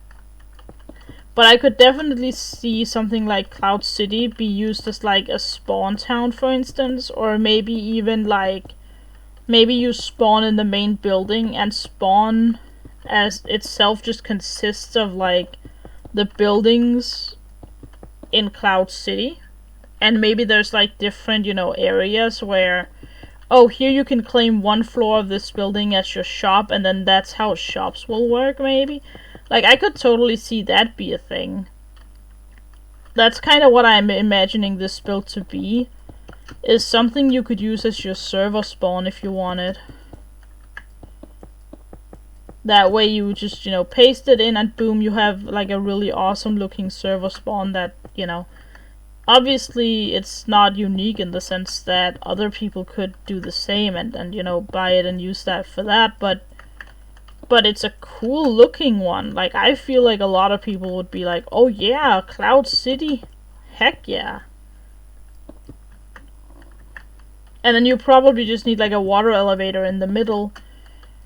But I could definitely see something like Cloud City be used as like a spawn town, for instance, or maybe even like, maybe you spawn in the main building, and spawn as itself just consists of like the buildings in Cloud City. And maybe there's like different, you know, areas where, oh, here you can claim one floor of this building as your shop, and then that's how shops will work, maybe. Like, I could totally see that be a thing. That's kind of what I'm imagining this build to be, is something you could use as your server spawn if you wanted. That way you just, you know, paste it in and boom, you have like a really awesome looking server spawn that, you know, obviously it's not unique in the sense that other people could do the same and you know, buy it and use that for that, but it's a cool looking one. Like, I feel like a lot of people would be like, oh yeah, Cloud City, heck yeah. And then you probably just need like a water elevator in the middle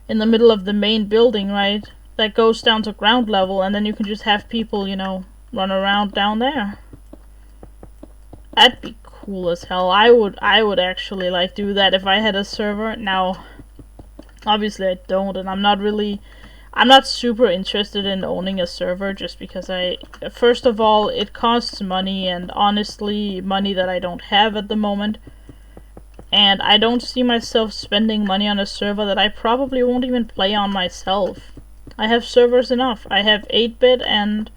of the main building, right? That goes down to ground level, and then you can just have people, you know, run around down there. That'd be cool as hell. I would actually like do that if I had a server. Now, obviously I don't, and I'm not super interested in owning a server, just because first of all, it costs money, and honestly, money that I don't have at the moment. And I don't see myself spending money on a server that I probably won't even play on myself. I have servers enough. I have 8-bit, and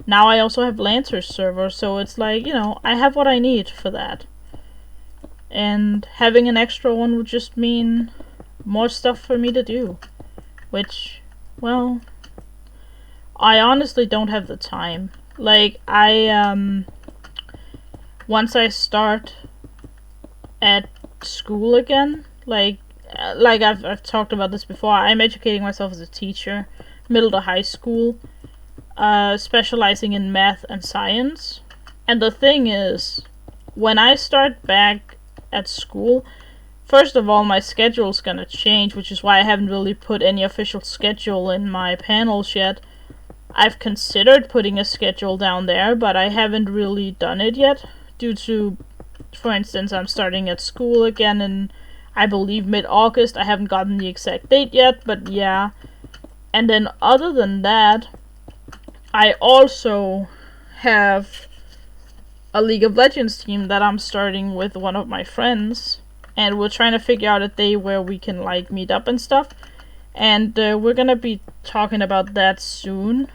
now I also have Lancer's server, so it's like, you know, I have what I need for that. And having an extra one would just mean more stuff for me to do. Which, well, I honestly don't have the time. Like, once I start at school again, like I've talked about this before, I'm educating myself as a teacher, middle to high school, specializing in math and science. And the thing is, when I start back at school, first of all, my schedule's gonna change, which is why I haven't really put any official schedule in my panels yet. I've considered putting a schedule down there, but I haven't really done it yet due to, for instance, I'm starting at school again in, I believe, mid-August. I haven't gotten the exact date yet, but yeah. And then other than that, I also have a League of Legends team that I'm starting with one of my friends, and we're trying to figure out a day where we can like meet up and stuff, and we're gonna be talking about that soon,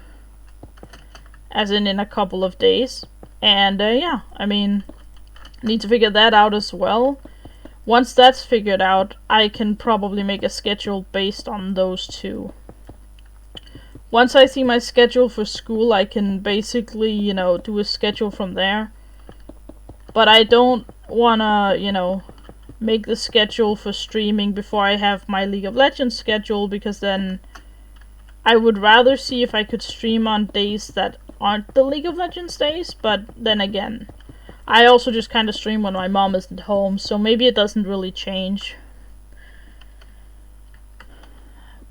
as in a couple of days. And yeah, I mean, need to figure that out as well. Once that's figured out, I can probably make a schedule based on those two. Once I see my schedule for school, I can basically, you know, do a schedule from there. But I don't wanna, you know, make the schedule for streaming before I have my League of Legends schedule, because then I would rather see if I could stream on days that aren't the League of Legends days, but then again, I also just kind of stream when my mom isn't home, so maybe it doesn't really change.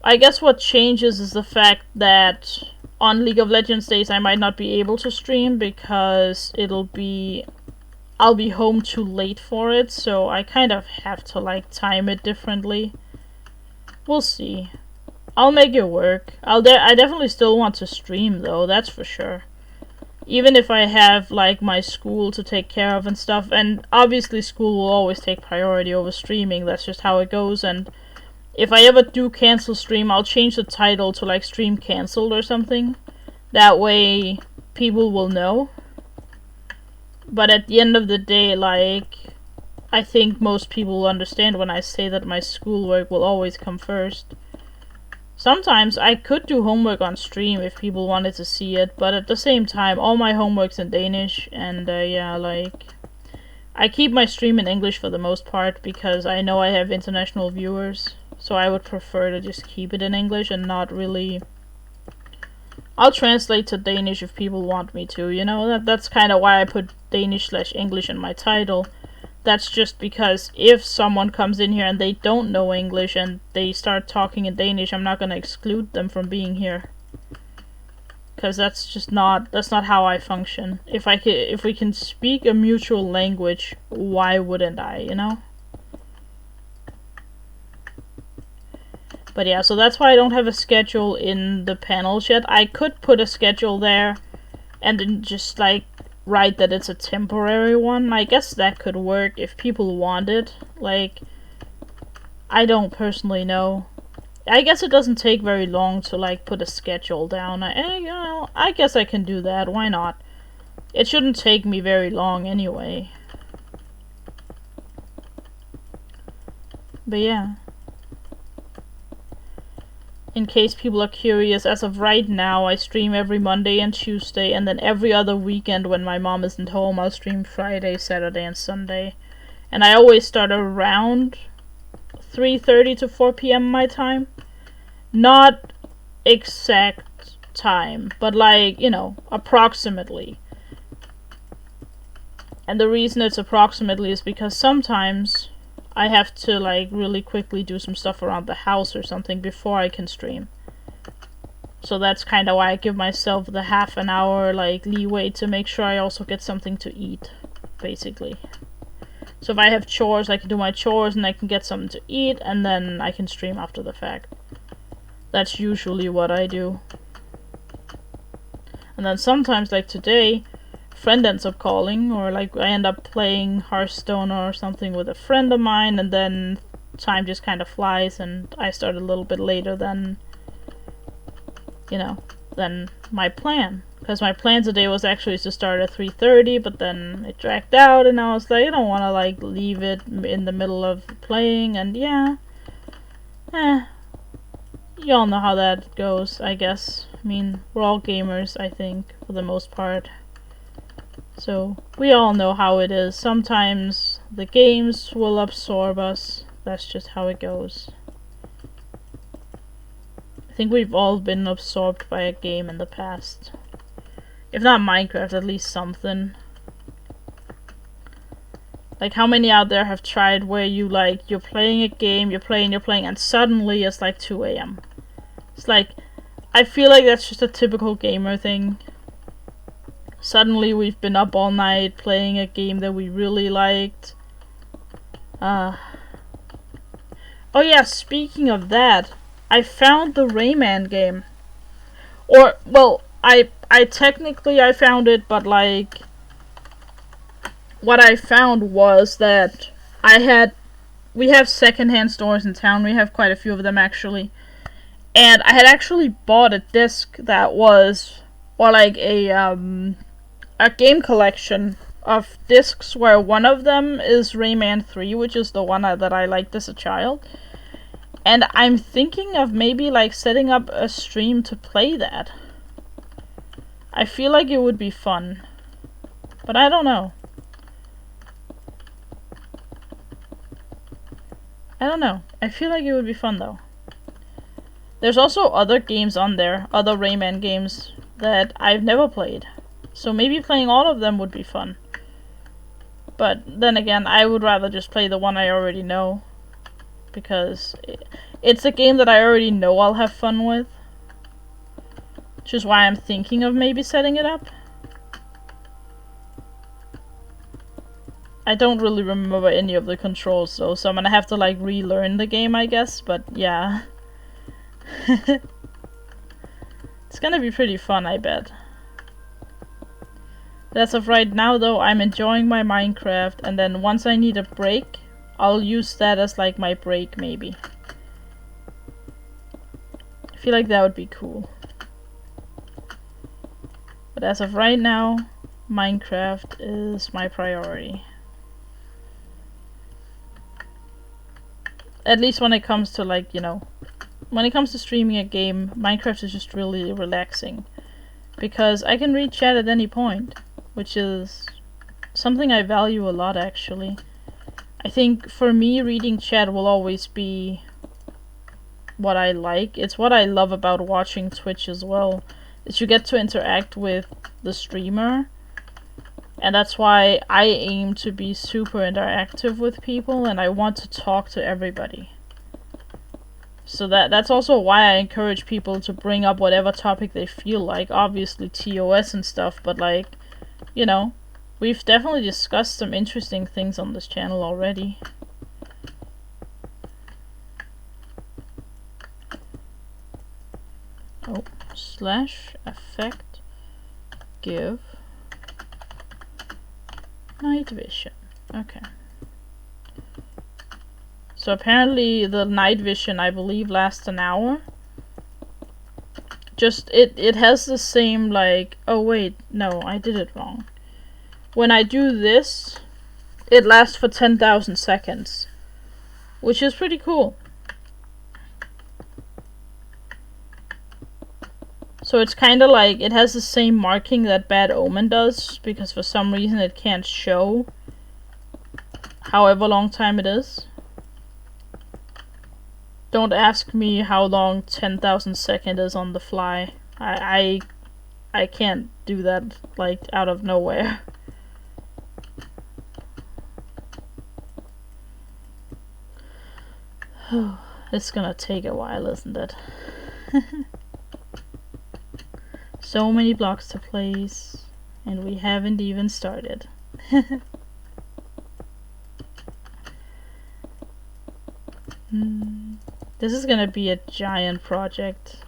I guess what changes is the fact that on League of Legends days I might not be able to stream because I'll be home too late for it, so I kind of have to like time it differently. We'll see. I'll make it work. I definitely still want to stream though, that's for sure. Even if I have like my school to take care of and stuff, and obviously school will always take priority over streaming, that's just how it goes. And if I ever do cancel stream, I'll change the title to like stream cancelled or something. That way people will know. But at the end of the day, like, I think most people will understand when I say that my schoolwork will always come first. Sometimes I could do homework on stream if people wanted to see it, but at the same time, all my homework's in Danish, and yeah, like, I keep my stream in English for the most part because I know I have international viewers, so I would prefer to just keep it in English and not really... I'll translate to Danish if people want me to, you know, that's kind of why I put Danish/English in my title. That's just because if someone comes in here and they don't know English and they start talking in Danish, I'm not going to exclude them from being here. Because that's not how I function. If we can speak a mutual language, why wouldn't I, you know? But yeah, so that's why I don't have a schedule in the panels yet. I could put a schedule there and then just like write that it's a temporary one. I guess that could work if people want it. Like, I don't personally know. I guess it doesn't take very long to like put a schedule down. You know, I guess I can do that. Why not? It shouldn't take me very long anyway. But yeah. In case people are curious, as of right now, I stream every Monday and Tuesday, and then every other weekend when my mom isn't home, I'll stream Friday, Saturday, and Sunday. And I always start around 3:30 to 4 p.m. my time. Not exact time, but like, you know, approximately. And the reason it's approximately is because sometimes I have to like really quickly do some stuff around the house or something before I can stream. So that's kind of why I give myself the half an hour like leeway to make sure I also get something to eat, basically. So if I have chores, I can do my chores and I can get something to eat, and then I can stream after the fact. That's usually what I do. And then sometimes, like today, friend ends up calling, or like I end up playing Hearthstone or something with a friend of mine, and then time just kind of flies, and I start a little bit later than, you know, than my plan. Because my plan today was actually to start at 3:30, but then it dragged out, and I was like, I don't want to like leave it in the middle of playing, and yeah, you all know how that goes, I guess. I mean, we're all gamers, I think, for the most part. So, we all know how it is. Sometimes the games will absorb us. That's just how it goes. I think we've all been absorbed by a game in the past. If not Minecraft, at least something. Like, how many out there have tried where you, like, you're playing a game, you're playing, and suddenly it's like 2 a.m. It's like, I feel like that's just a typical gamer thing. Suddenly we've been up all night playing a game that we really liked. Oh yeah, speaking of that, I found the Rayman game. Or, well, I technically I found it, but like, what I found was that we have secondhand stores in town. We have quite a few of them actually. And I had actually bought a disc that was, or like a game collection of discs where one of them is Rayman 3, which is the one that I liked as a child. And I'm thinking of maybe like setting up a stream to play that. I feel like it would be fun. But I don't know. I feel like it would be fun though. There's also other games on there, other Rayman games that I've never played. So maybe playing all of them would be fun. But then again, I would rather just play the one I already know. Because it's a game that I already know I'll have fun with. Which is why I'm thinking of maybe setting it up. I don't really remember any of the controls though, so I'm gonna have to like relearn the game, I guess, but yeah. It's gonna be pretty fun, I bet. As of right now though, I'm enjoying my Minecraft, and then once I need a break, I'll use that as like my break maybe. I feel like that would be cool. But as of right now, Minecraft is my priority. At least when it comes to like, you know, when it comes to streaming a game, Minecraft is just really relaxing. Because I can read chat at any point, which is something I value a lot actually. I think for me, reading chat will always be what I like. It's what I love about watching Twitch as well, is you get to interact with the streamer. And that's why I aim to be super interactive with people, and I want to talk to everybody. So that's also why I encourage people to bring up whatever topic they feel like. Obviously TOS and stuff, but like, you know, we've definitely discussed some interesting things on this channel already. Oh, /effect give night vision. Okay. So apparently the night vision, I believe, lasts an hour. Just, it has the same, like... Oh wait, no, I did it wrong. When I do this, it lasts for 10,000 seconds. Which is pretty cool. So it's kinda like, it has the same marking that Bad Omen does, because for some reason it can't show however long time it is. Don't ask me how long 10,000 seconds is on the fly. I can't do that, like, out of nowhere. It's gonna take a while, isn't it? So many blocks to place, and we haven't even started. This is gonna be a giant project.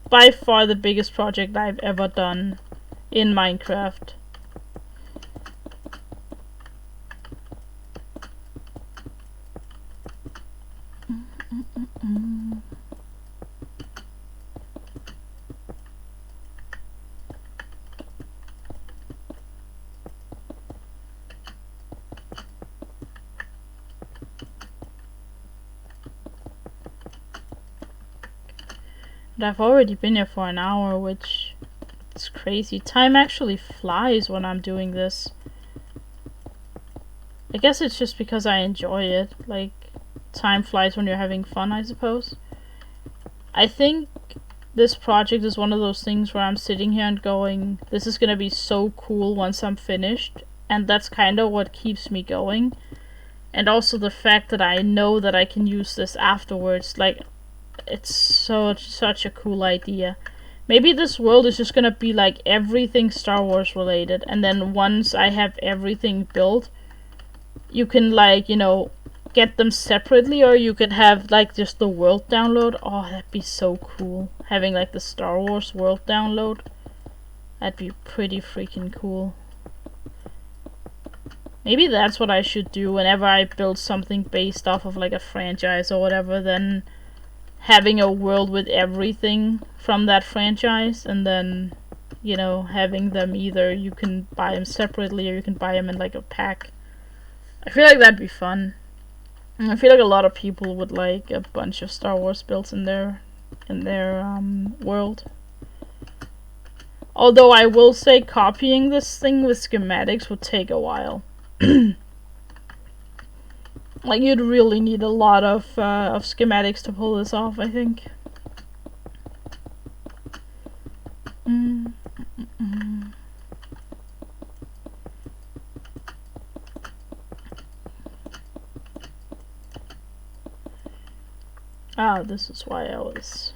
By far the biggest project I've ever done in Minecraft. But I've already been here for an hour, which is crazy. Time actually flies when I'm doing this. I guess it's just because I enjoy it. Like, time flies when you're having fun, I suppose. I think this project is one of those things where I'm sitting here and going, this is gonna be so cool once I'm finished. And that's kind of what keeps me going. And also the fact that I know that I can use this afterwards. Like, it's such a cool idea. Maybe this world is just gonna be like everything Star Wars related, and then once I have everything built, you can like, you know, get them separately, or you could have like just the world download. Oh, that'd be so cool. Having like the Star Wars world download. That'd be pretty freaking cool. Maybe that's what I should do whenever I build something based off of like a franchise or whatever, then having a world with everything from that franchise, and then, you know, having them either you can buy them separately or you can buy them in like a pack. I feel like that'd be fun. I feel like a lot of people would like a bunch of Star Wars builds in their world. Although I will say copying this thing with schematics would take a while. Like, you'd really need a lot of schematics to pull this off, I think. Ah, this is why I was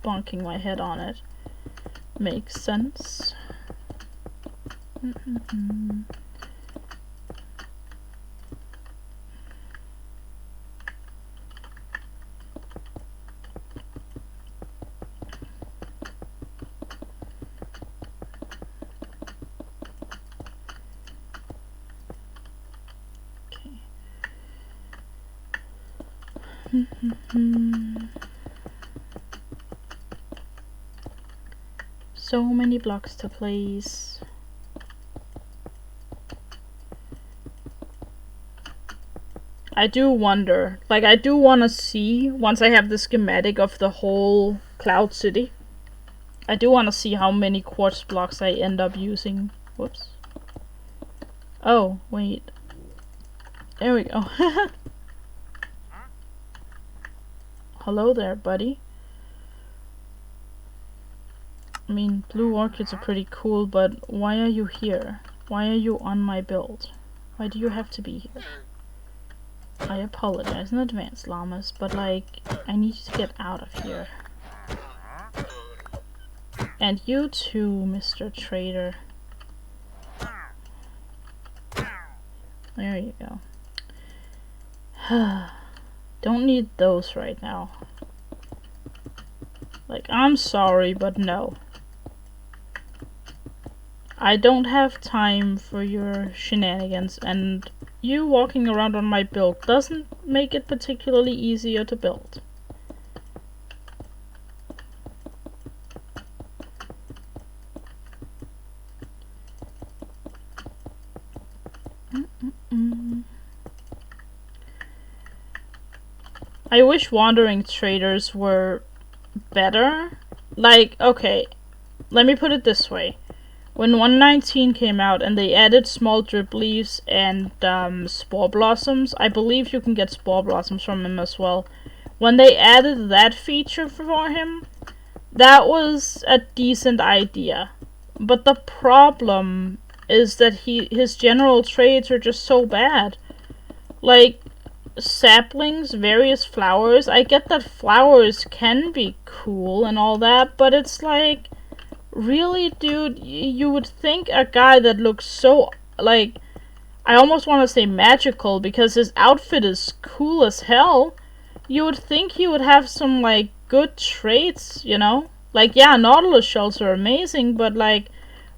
bonking my head on it. Makes sense. So many blocks to place. I do wonder, like, I do want to see, once I have the schematic of the whole Cloud City, I do want to see how many quartz blocks I end up using. Whoops. Oh, wait. There we go. Hello there, buddy. I mean, blue orchids are pretty cool, but why are you here? Why are you on my build? Why do you have to be here? I apologize in advance, llamas, but like, I need you to get out of here. And you too, Mr. Trader. There you go. Don't need those right now. Like, I'm sorry, but no. I don't have time for your shenanigans, and you walking around on my build doesn't make it particularly easier to build. I wish wandering traders were better. Like, okay, let me put it this way. When 119 came out and they added small drip leaves and spore blossoms, I believe you can get spore blossoms from him as well. When they added that feature for him, that was a decent idea. But the problem is that his general traits are just so bad. Like, saplings, various flowers. I get that flowers can be cool and all that, but it's like, really, dude, you would think a guy that looks so, like, I almost want to say magical, because his outfit is cool as hell. You would think he would have some, like, good traits, you know? Like, yeah, Nautilus shells are amazing, but, like,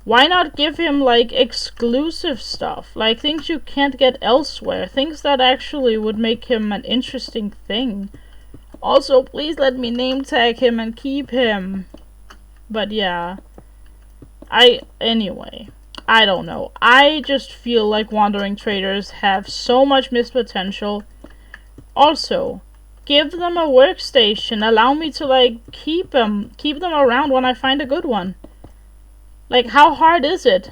why not give him, like, exclusive stuff? Like, things you can't get elsewhere. Things that actually would make him an interesting thing. Also, please let me name tag him and keep him. But yeah. Anyway, I don't know. I just feel like wandering traders have so much missed potential. Also, give them a workstation. Allow me to, like, keep them around when I find a good one. Like, how hard is it?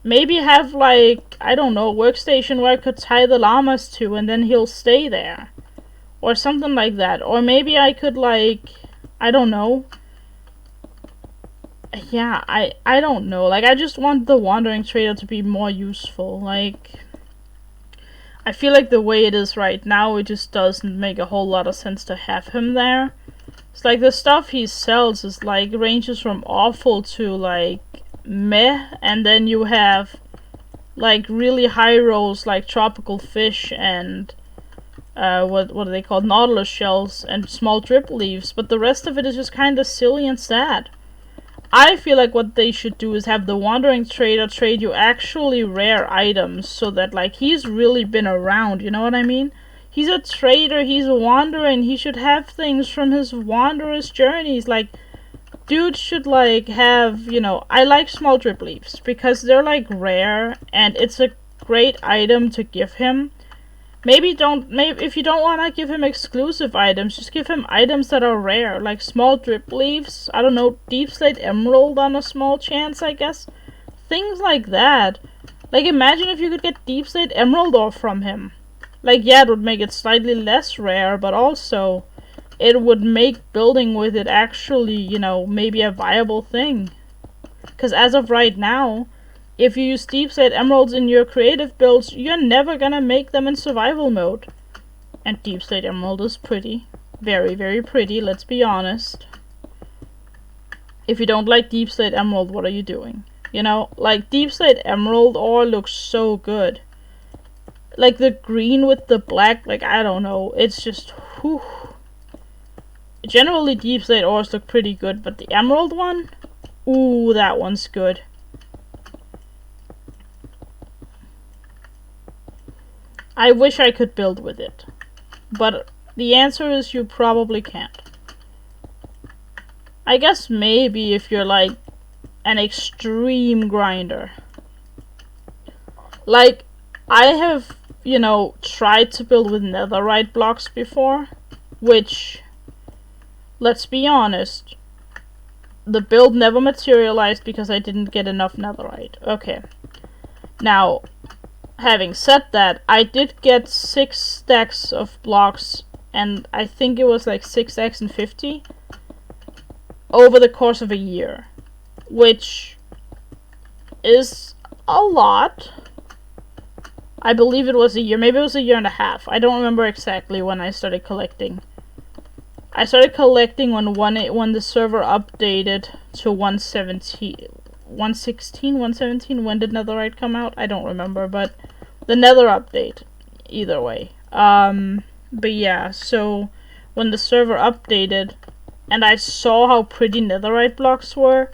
Maybe have, like, I don't know, a workstation where I could tie the llamas to and then he'll stay there. Or something like that. Or maybe I could, like, I don't know. Yeah, I don't know. Like, I just want the wandering trader to be more useful. Like, I feel like the way it is right now, it just doesn't make a whole lot of sense to have him there. It's like the stuff he sells is like ranges from awful to like meh, and then you have like really high rolls like tropical fish and what are they called, nautilus shells and small drip leaves, but the rest of it is just kind of silly and sad. I feel like what they should do is have the wandering trader trade you actually rare items so that like he's really been around, you know what I mean? He's a trader, he's a wanderer, and he should have things from his wanderer's journeys. Like, dude should like have, you know, I like small drip leaves because they're like rare and it's a great item to give him. Maybe if you don't want to give him exclusive items, just give him items that are rare, like small drip leaves, I don't know, deep slate emerald on a small chance, I guess. Things like that. Like, imagine if you could get deep slate emerald ore from him. Like, yeah, it would make it slightly less rare, but also it would make building with it actually, you know, maybe a viable thing. Because as of right now, if you use deep slate emeralds in your creative builds, you're never gonna make them in survival mode. And deep slate emerald is pretty. Very, very pretty, let's be honest. If you don't like deep slate emerald, what are you doing? You know, like, deep slate emerald ore looks so good. Like, the green with the black, like, I don't know, it's just, whew. Generally, deep slate ores look pretty good, but the emerald one? Ooh, that one's good. I wish I could build with it, but the answer is you probably can't. I guess maybe if you're like an extreme grinder. Like, I have, you know, tried to build with netherite blocks before, which, let's be honest, the build never materialized because I didn't get enough netherite. Okay. Now, having said that, I did get 6 stacks of blocks, and I think it was like 6x and 50 over the course of a year, which is a lot. I believe it was a year, maybe it was a year and a half. I don't remember exactly when I started collecting. I started collecting when the server updated to 117. 116, 117, when did netherite come out? I don't remember, but the nether update, either way. But yeah, so when the server updated and I saw how pretty netherite blocks were,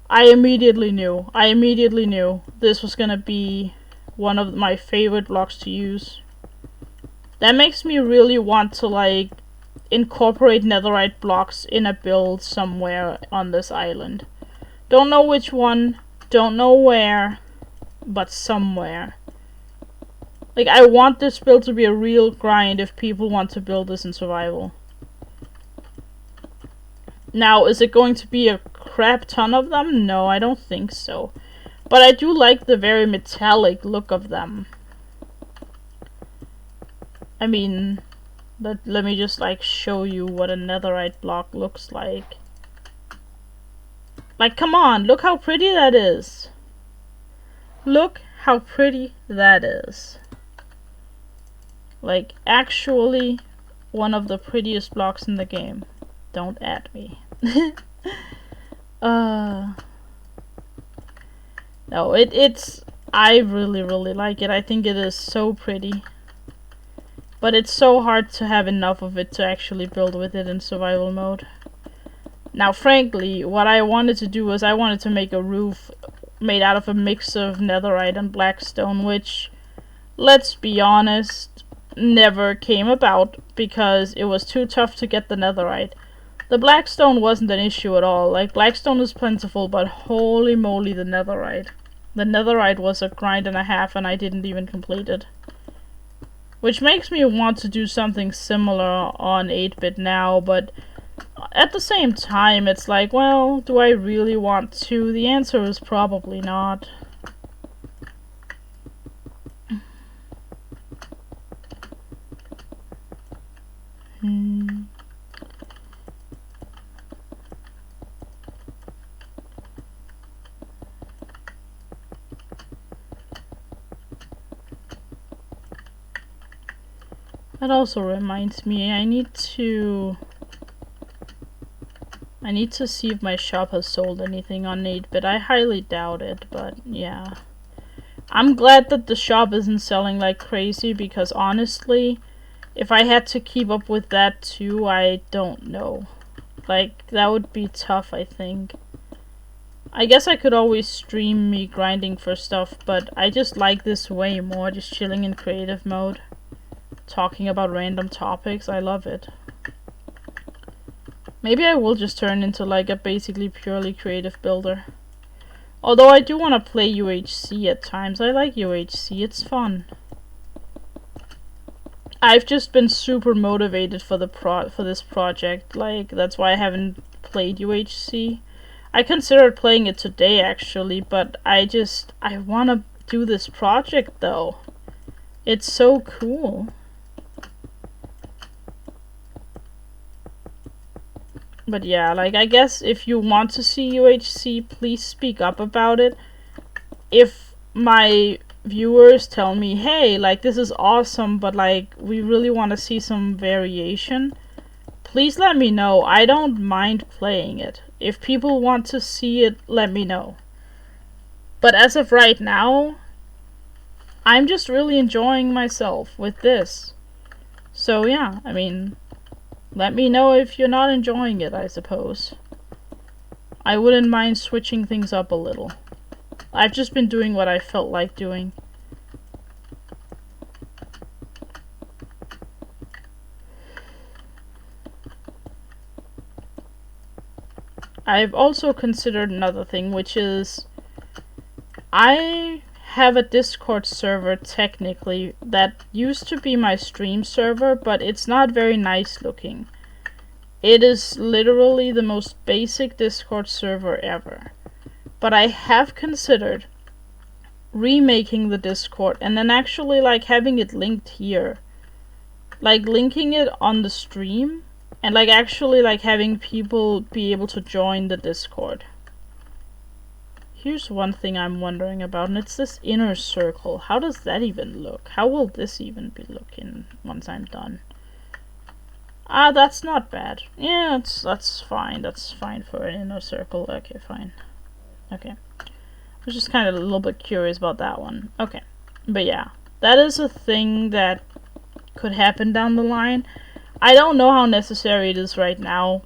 I immediately knew this was gonna be one of my favorite blocks to use. That makes me really want to like incorporate netherite blocks in a build somewhere on this island. Don't know which one, don't know where, but somewhere. Like, I want this build to be a real grind if people want to build this in survival. Now, is it going to be a crap ton of them? No, I don't think so. But I do like the very metallic look of them. I mean, let me just like show you what a netherite block looks like. Like, come on, look how pretty that is. Look how pretty that is. Like, actually, one of the prettiest blocks in the game. Don't at me. No, I really, really like it. I think it is so pretty. But it's so hard to have enough of it to actually build with it in survival mode. Now, frankly, what I wanted to do was I wanted to make a roof made out of a mix of netherite and blackstone, which, let's be honest, never came about because it was too tough to get the netherite. The blackstone wasn't an issue at all. Like, blackstone is plentiful, but holy moly, the netherite. The netherite was a grind and a half, and I didn't even complete it. Which makes me want to do something similar on 8-bit now, but at the same time, it's like, well, do I really want to? The answer is probably not. That also reminds me, I need to see if my shop has sold anything on 8-bit. I highly doubt it, but yeah. I'm glad that the shop isn't selling like crazy, because honestly, if I had to keep up with that too, I don't know. Like, that would be tough, I think. I guess I could always stream me grinding for stuff, but I just like this way more, just chilling in creative mode. Talking about random topics, I love it. Maybe I will just turn into like a basically purely creative builder. Although I do want to play UHC at times. I like UHC, it's fun. I've just been super motivated for this project. Like, that's why I haven't played UHC. I considered playing it today actually, but I want to do this project though. It's so cool. But yeah, like, I guess if you want to see UHC, please speak up about it. If my viewers tell me, hey, like, this is awesome, but like, we really want to see some variation, please let me know. I don't mind playing it. If people want to see it, let me know. But as of right now, I'm just really enjoying myself with this. So yeah, I mean, let me know if you're not enjoying it, I suppose. I wouldn't mind switching things up a little. I've just been doing what I felt like doing. I've also considered another thing, which is I have a Discord server technically that used to be my stream server, but it's not very nice looking. It is literally the most basic Discord server ever. But I have considered remaking the Discord and then actually like having it linked here. Like linking it on the stream and like actually like having people be able to join the Discord. Here's one thing I'm wondering about, and it's this inner circle. How does that even look? How will this even be looking once I'm done? Ah, that's not bad. Yeah, that's fine. That's fine for an inner circle. Okay, fine. Okay. I was just kind of a little bit curious about that one. Okay. But yeah, that is a thing that could happen down the line. I don't know how necessary it is right now,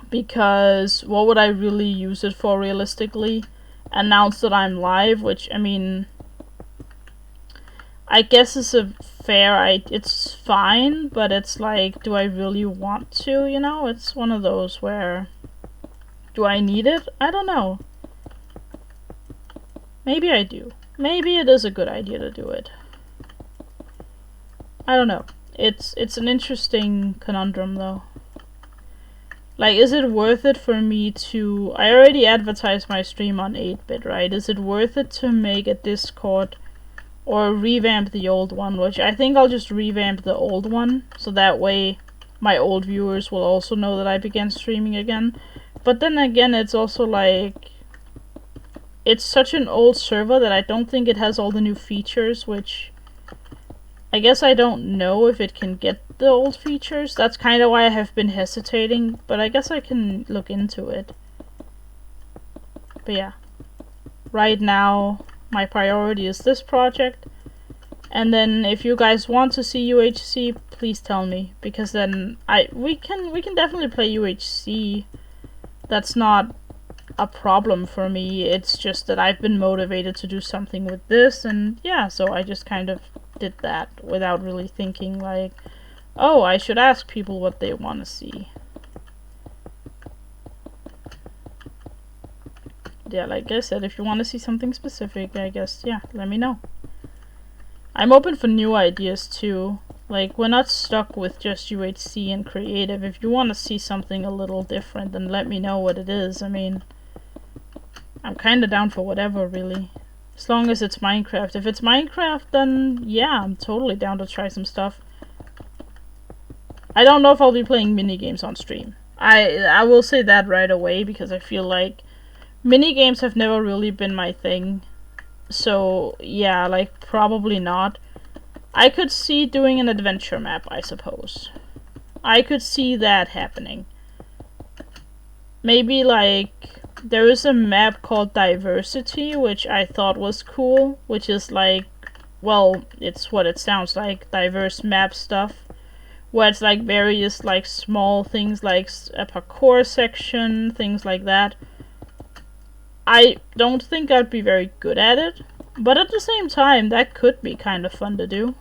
because what would I really use it for realistically? Announce that I'm live, which, I mean, I guess is a fair, it's fine, but it's like, do I really want to, you know? It's one of those where, do I need it? I don't know. Maybe I do. Maybe it is a good idea to do it. I don't know. It's an interesting conundrum, though. Like, is it worth it for me to... I already advertised my stream on 8-bit, right? Is it worth it to make a Discord or revamp the old one? Which I think I'll just revamp the old one, so that way my old viewers will also know that I began streaming again. But then again, it's also like... it's such an old server that I don't think it has all the new features, which... I guess I don't know if it can get the old features. That's kind of why I have been hesitating, but I guess I can look into it. But yeah, right now my priority is this project, and then if you guys want to see UHC, please tell me, because then we can definitely play UHC. That's not a problem for me. It's just that I've been motivated to do something with this, and yeah, so I just kind of did that without really thinking like, oh, I should ask people what they want to see. Yeah, like I said, if you want to see something specific, I guess, yeah, let me know. I'm open for new ideas too. Like, we're not stuck with just UHC and creative. If you want to see something a little different, then let me know what it is. I mean, I'm kind of down for whatever, really. As long as it's Minecraft. If it's Minecraft, then yeah, I'm totally down to try some stuff. I don't know if I'll be playing minigames on stream. I will say that right away, because I feel like minigames have never really been my thing. So yeah, like, probably not. I could see doing an adventure map, I suppose. I could see that happening. Maybe like there is a map called Diversity, which I thought was cool, which is like, well, it's what it sounds like, diverse map stuff, where it's like various like small things like a parkour section, things like that. I don't think I'd be very good at it, but at the same time, that could be kind of fun to do.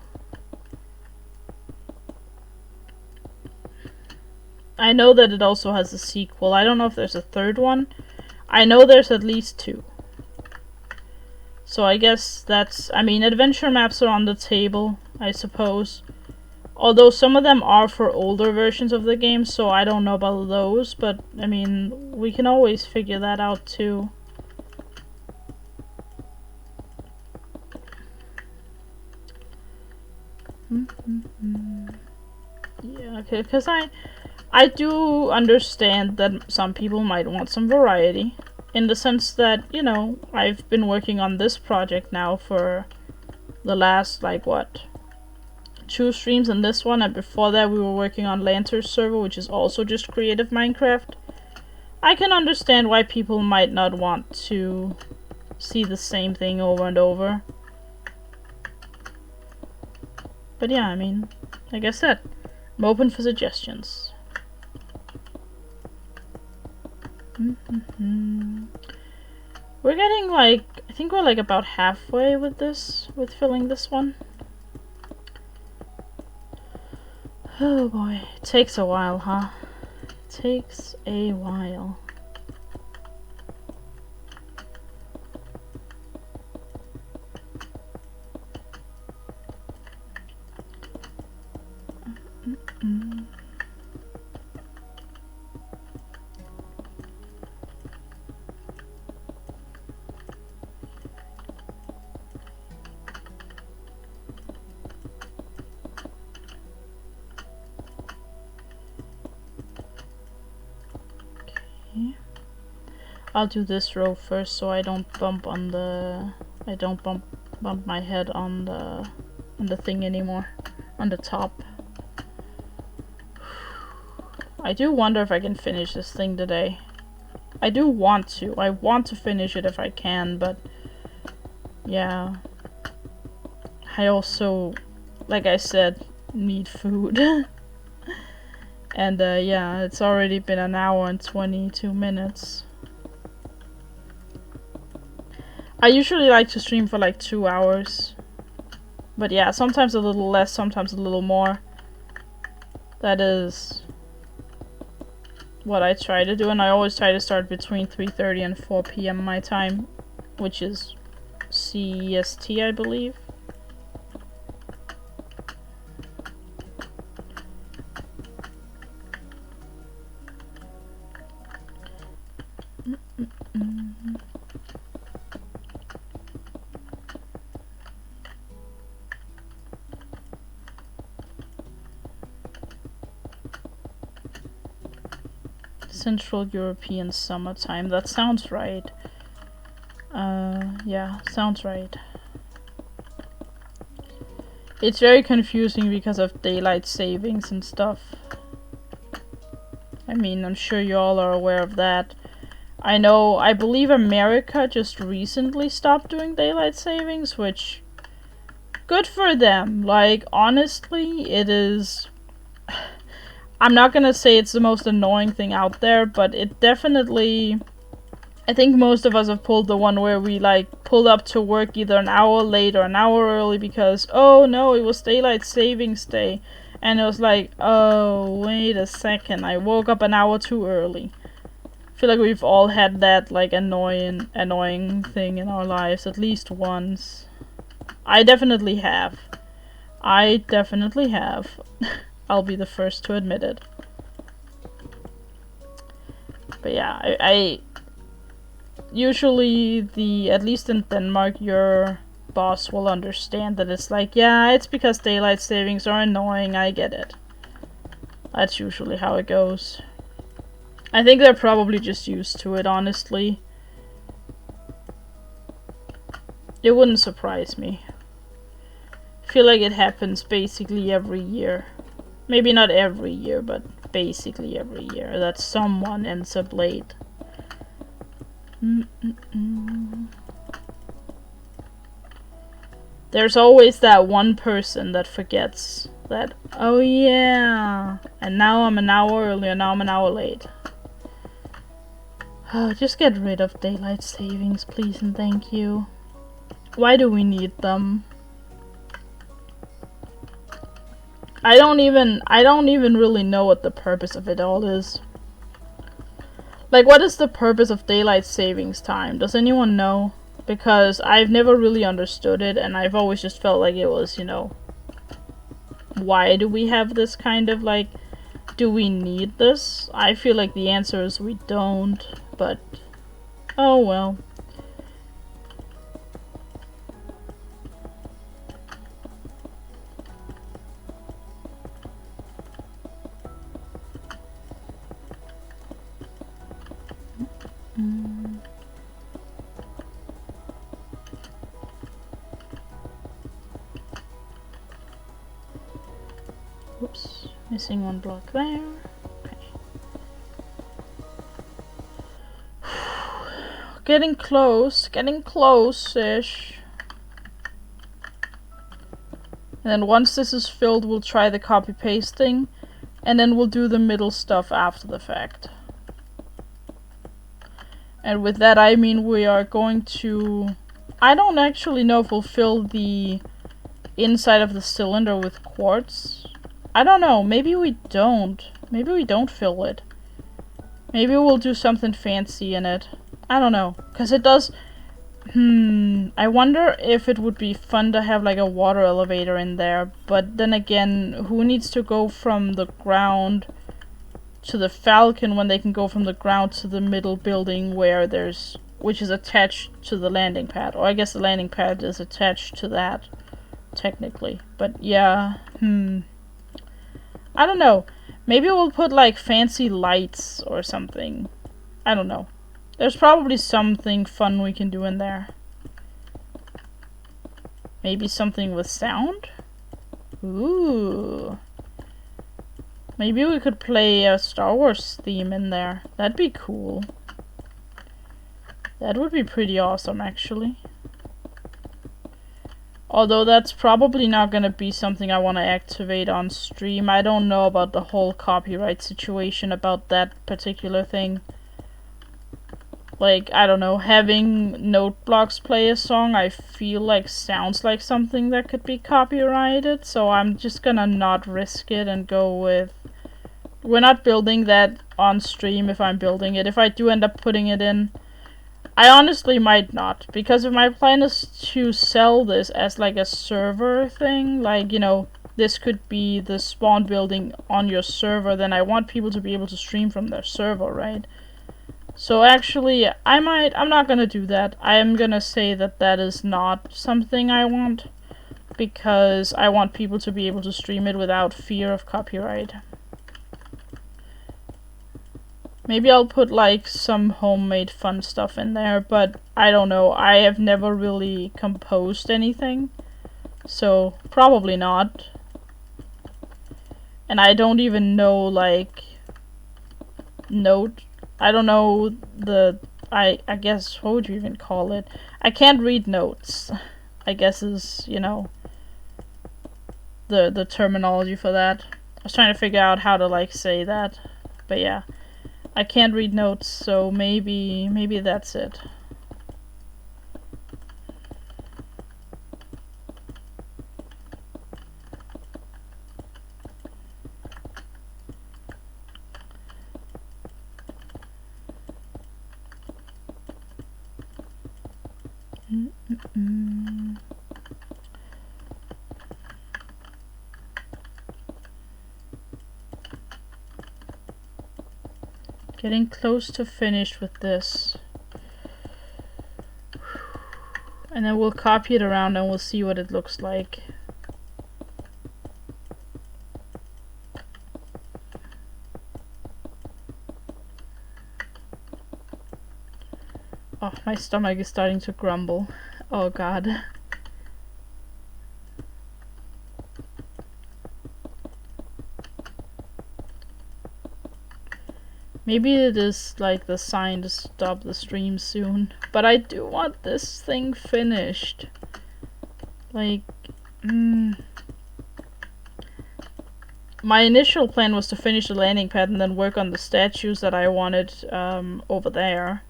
I know that it also has a sequel. I don't know if there's a third one. I know there's at least 2. So I guess that's... I mean, adventure maps are on the table, I suppose. Although some of them are for older versions of the game, so I don't know about those. But, I mean, we can always figure that out too. Yeah, okay, because I do understand that some people might want some variety, in the sense that, you know, I've been working on this project now for the last, like, what, 2 streams and this one, and before that we were working on Lanter's server, which is also just creative Minecraft. I can understand why people might not want to see the same thing over and over. But yeah, I mean, like I said, I'm open for suggestions. We're getting like, I think we're like about halfway with this, with filling this one. Oh boy, it takes a while, huh? It takes a while. I'll do this row first so I don't bump on the... I don't bump my head on the thing anymore. On the top. I do wonder if I can finish this thing today. I do want to. I want to finish it if I can, but... yeah. I also, like I said, need food. And yeah, it's already been an hour and 22 minutes. I usually like to stream for like 2 hours. But yeah, sometimes a little less, sometimes a little more. That is what I try to do, and I always try to start between 3:30 and 4 p.m. my time, which is CEST, I believe. Central European summertime. That sounds right. Yeah, sounds right. It's very confusing because of daylight savings and stuff. I mean, I'm sure you all are aware of that. I believe America just recently stopped doing daylight savings, which... good for them. Like, honestly, it is... I'm not gonna say it's the most annoying thing out there, but it definitely... I think most of us have pulled the one where we, like, pulled up to work either an hour late or an hour early because, oh no, it was daylight savings day. And it was like, oh, wait a second, I woke up an hour too early. I feel like we've all had that, like, annoying thing in our lives at least once. I definitely have. I definitely have. I'll be the first to admit it. But yeah, I usually at least in Denmark, your boss will understand that it's like, yeah, it's because daylight savings are annoying, I get it. That's usually how it goes. I think they're probably just used to it, honestly. It wouldn't surprise me. I feel like it happens basically every year. Maybe not every year, but basically every year that someone ends up late. There's always that one person that forgets that, oh yeah, and now I'm an hour earlier, now I'm an hour late. Just get rid of daylight savings, please and thank you. Why do we need them? I don't even really know what the purpose of it all is. Like, what is the purpose of daylight savings time? Does anyone know? Because I've never really understood it, and I've always just felt like it was, you know, why do we have this kind of, like, do we need this? I feel like the answer is we don't, but oh well. Oops, missing one block there. Okay. Getting close-ish. And then once this is filled, we'll try the copy-paste thing, and then we'll do the middle stuff after the fact. And with that I mean we are going to... I don't actually know if we'll fill the inside of the cylinder with quartz. I don't know, maybe we don't. Maybe we don't fill it. Maybe we'll do something fancy in it. I don't know, because it does... I wonder if it would be fun to have like a water elevator in there, but then again, who needs to go from the ground to the Falcon when they can go from the ground to the middle building where there's... which is attached to the landing pad. Or I guess the landing pad is attached to that, technically. But yeah, I don't know. Maybe we'll put like fancy lights or something. I don't know. There's probably something fun we can do in there. Maybe something with sound? Ooh. Maybe we could play a Star Wars theme in there. That'd be cool. That would be pretty awesome, actually. Although that's probably not gonna be something I want to activate on stream. I don't know about the whole copyright situation about that particular thing. Like, I don't know, having Note Blocks play a song I feel like sounds like something that could be copyrighted, so I'm just gonna not risk it and go with... We're not building that on stream if I'm building it. If I do end up putting it in, I honestly might not, because if my plan is to sell this as like a server thing, like, you know, this could be the spawn building on your server, then I want people to be able to stream from their server, right? So actually, I'm not gonna do that. I am gonna say that that is not something I want, because I want people to be able to stream it without fear of copyright. Maybe I'll put like some homemade fun stuff in there, but I don't know. I have never really composed anything, so probably not. And I don't even know like I don't know the... I guess, what would you even call it? I can't read notes, I guess is, you know, the terminology for that. I was trying to figure out how to, like, say that. But yeah, I can't read notes, so maybe that's it. Getting close to finished with this. And then we'll copy it around and we'll see what it looks like. Oh, my stomach is starting to grumble. Oh god. Maybe it is like the sign to stop the stream soon. But I do want this thing finished. Like, my initial plan was to finish the landing pad and then work on the statues that I wanted over there.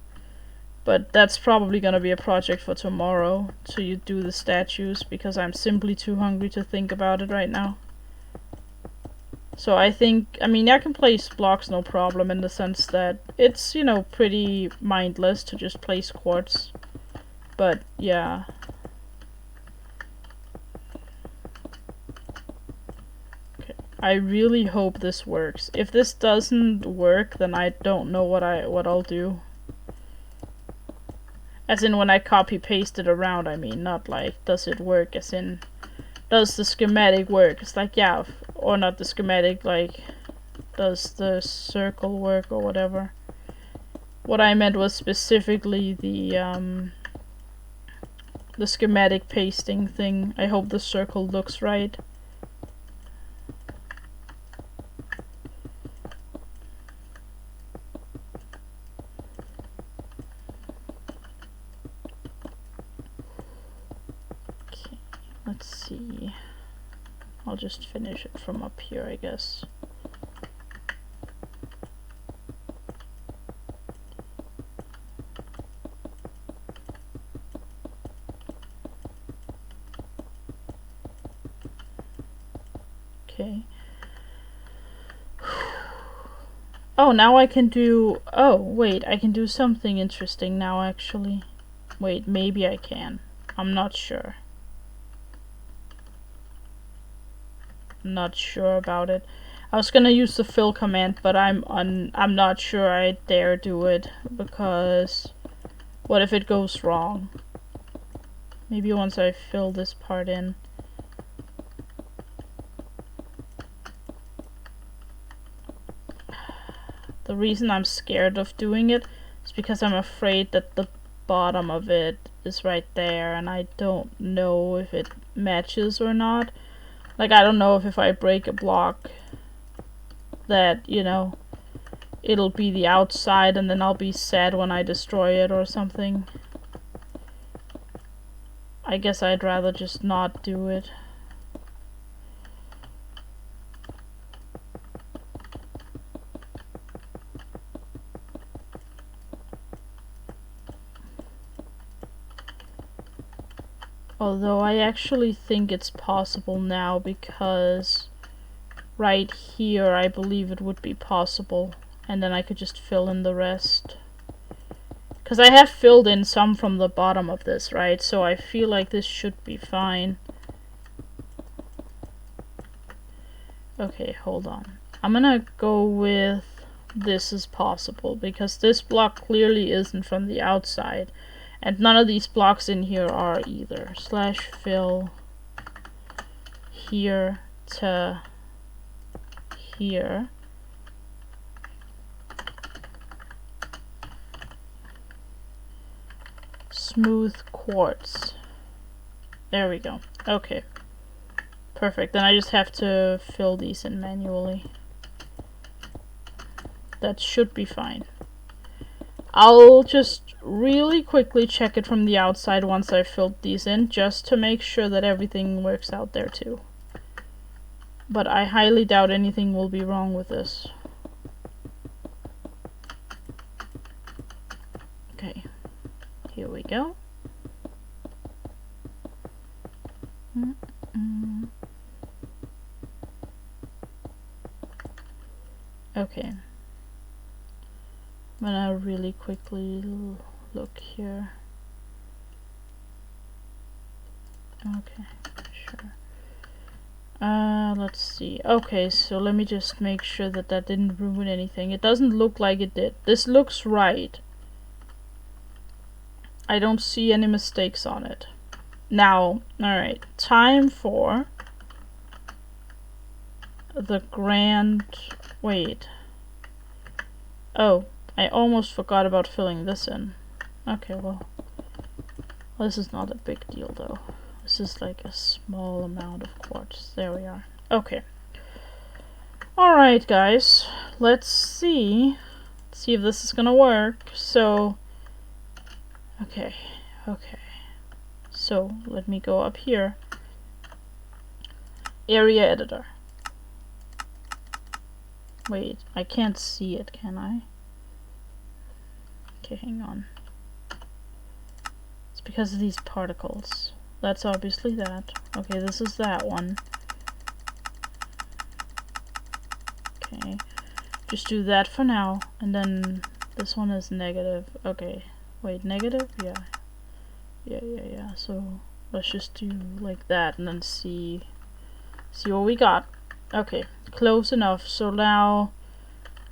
But that's probably gonna be a project for tomorrow, to do the statues, because I'm simply too hungry to think about it right now. So I think, I mean, I can place blocks no problem, in the sense that it's, you know, pretty mindless to just place quartz. But, yeah. Okay. I really hope this works. If this doesn't work, then I don't know what I'll do. As in, when I copy paste it around, I mean, not like, does it work, as in, does the schematic work? It's like, yeah, or not the schematic, like, does the circle work or whatever. What I meant was specifically the schematic pasting thing. I hope the circle looks right. Okay, let's see. I'll just finish it from up here, I guess. Okay. Oh, now I can do... Oh, wait, I can do something interesting now, actually. Wait, maybe I can. I'm not sure. Not sure about it. I was gonna use the fill command, but I'm not sure I dare do it, because what if it goes wrong? Maybe once I fill this part in. The reason I'm scared of doing it is because I'm afraid that the bottom of it is right there, and I don't know if it matches or not. Like, I don't know if I break a block that, you know, it'll be the outside and then I'll be sad when I destroy it or something. I guess I'd rather just not do it. Although I actually think it's possible now, because right here I believe it would be possible, and then I could just fill in the rest. Because I have filled in some from the bottom of this, right? So I feel like this should be fine. Okay, hold on. I'm gonna go with this is possible, because this block clearly isn't from the outside. And none of these blocks in here are either. Slash fill here to here. Smooth quartz. There we go. Okay. Perfect. Then I just have to fill these in manually. That should be fine. I'll just really quickly check it from the outside once I've filled these in, just to make sure that everything works out there too. But I highly doubt anything will be wrong with this. Okay, here we go. Okay. I'm gonna really quickly look here. Okay, sure. Let's see. Okay, so let me just make sure that that didn't ruin anything. It doesn't look like it did. This looks right. I don't see any mistakes on it. Now, alright, time for the grand... Wait. Oh. I almost forgot about filling this in. Okay, well, this is not a big deal though. This is like a small amount of quartz. There we are. Okay. Alright, guys. Let's see see if this is gonna work. So, okay. So, let me go up here. Area editor. Wait, I can't see it, can I? Okay, hang on. It's because of these particles. That's obviously that. Okay, this is that one. Okay, just do that for now, and then this one is negative. Okay, wait, negative? Yeah. So let's just do like that, and then see what we got. Okay, close enough. So now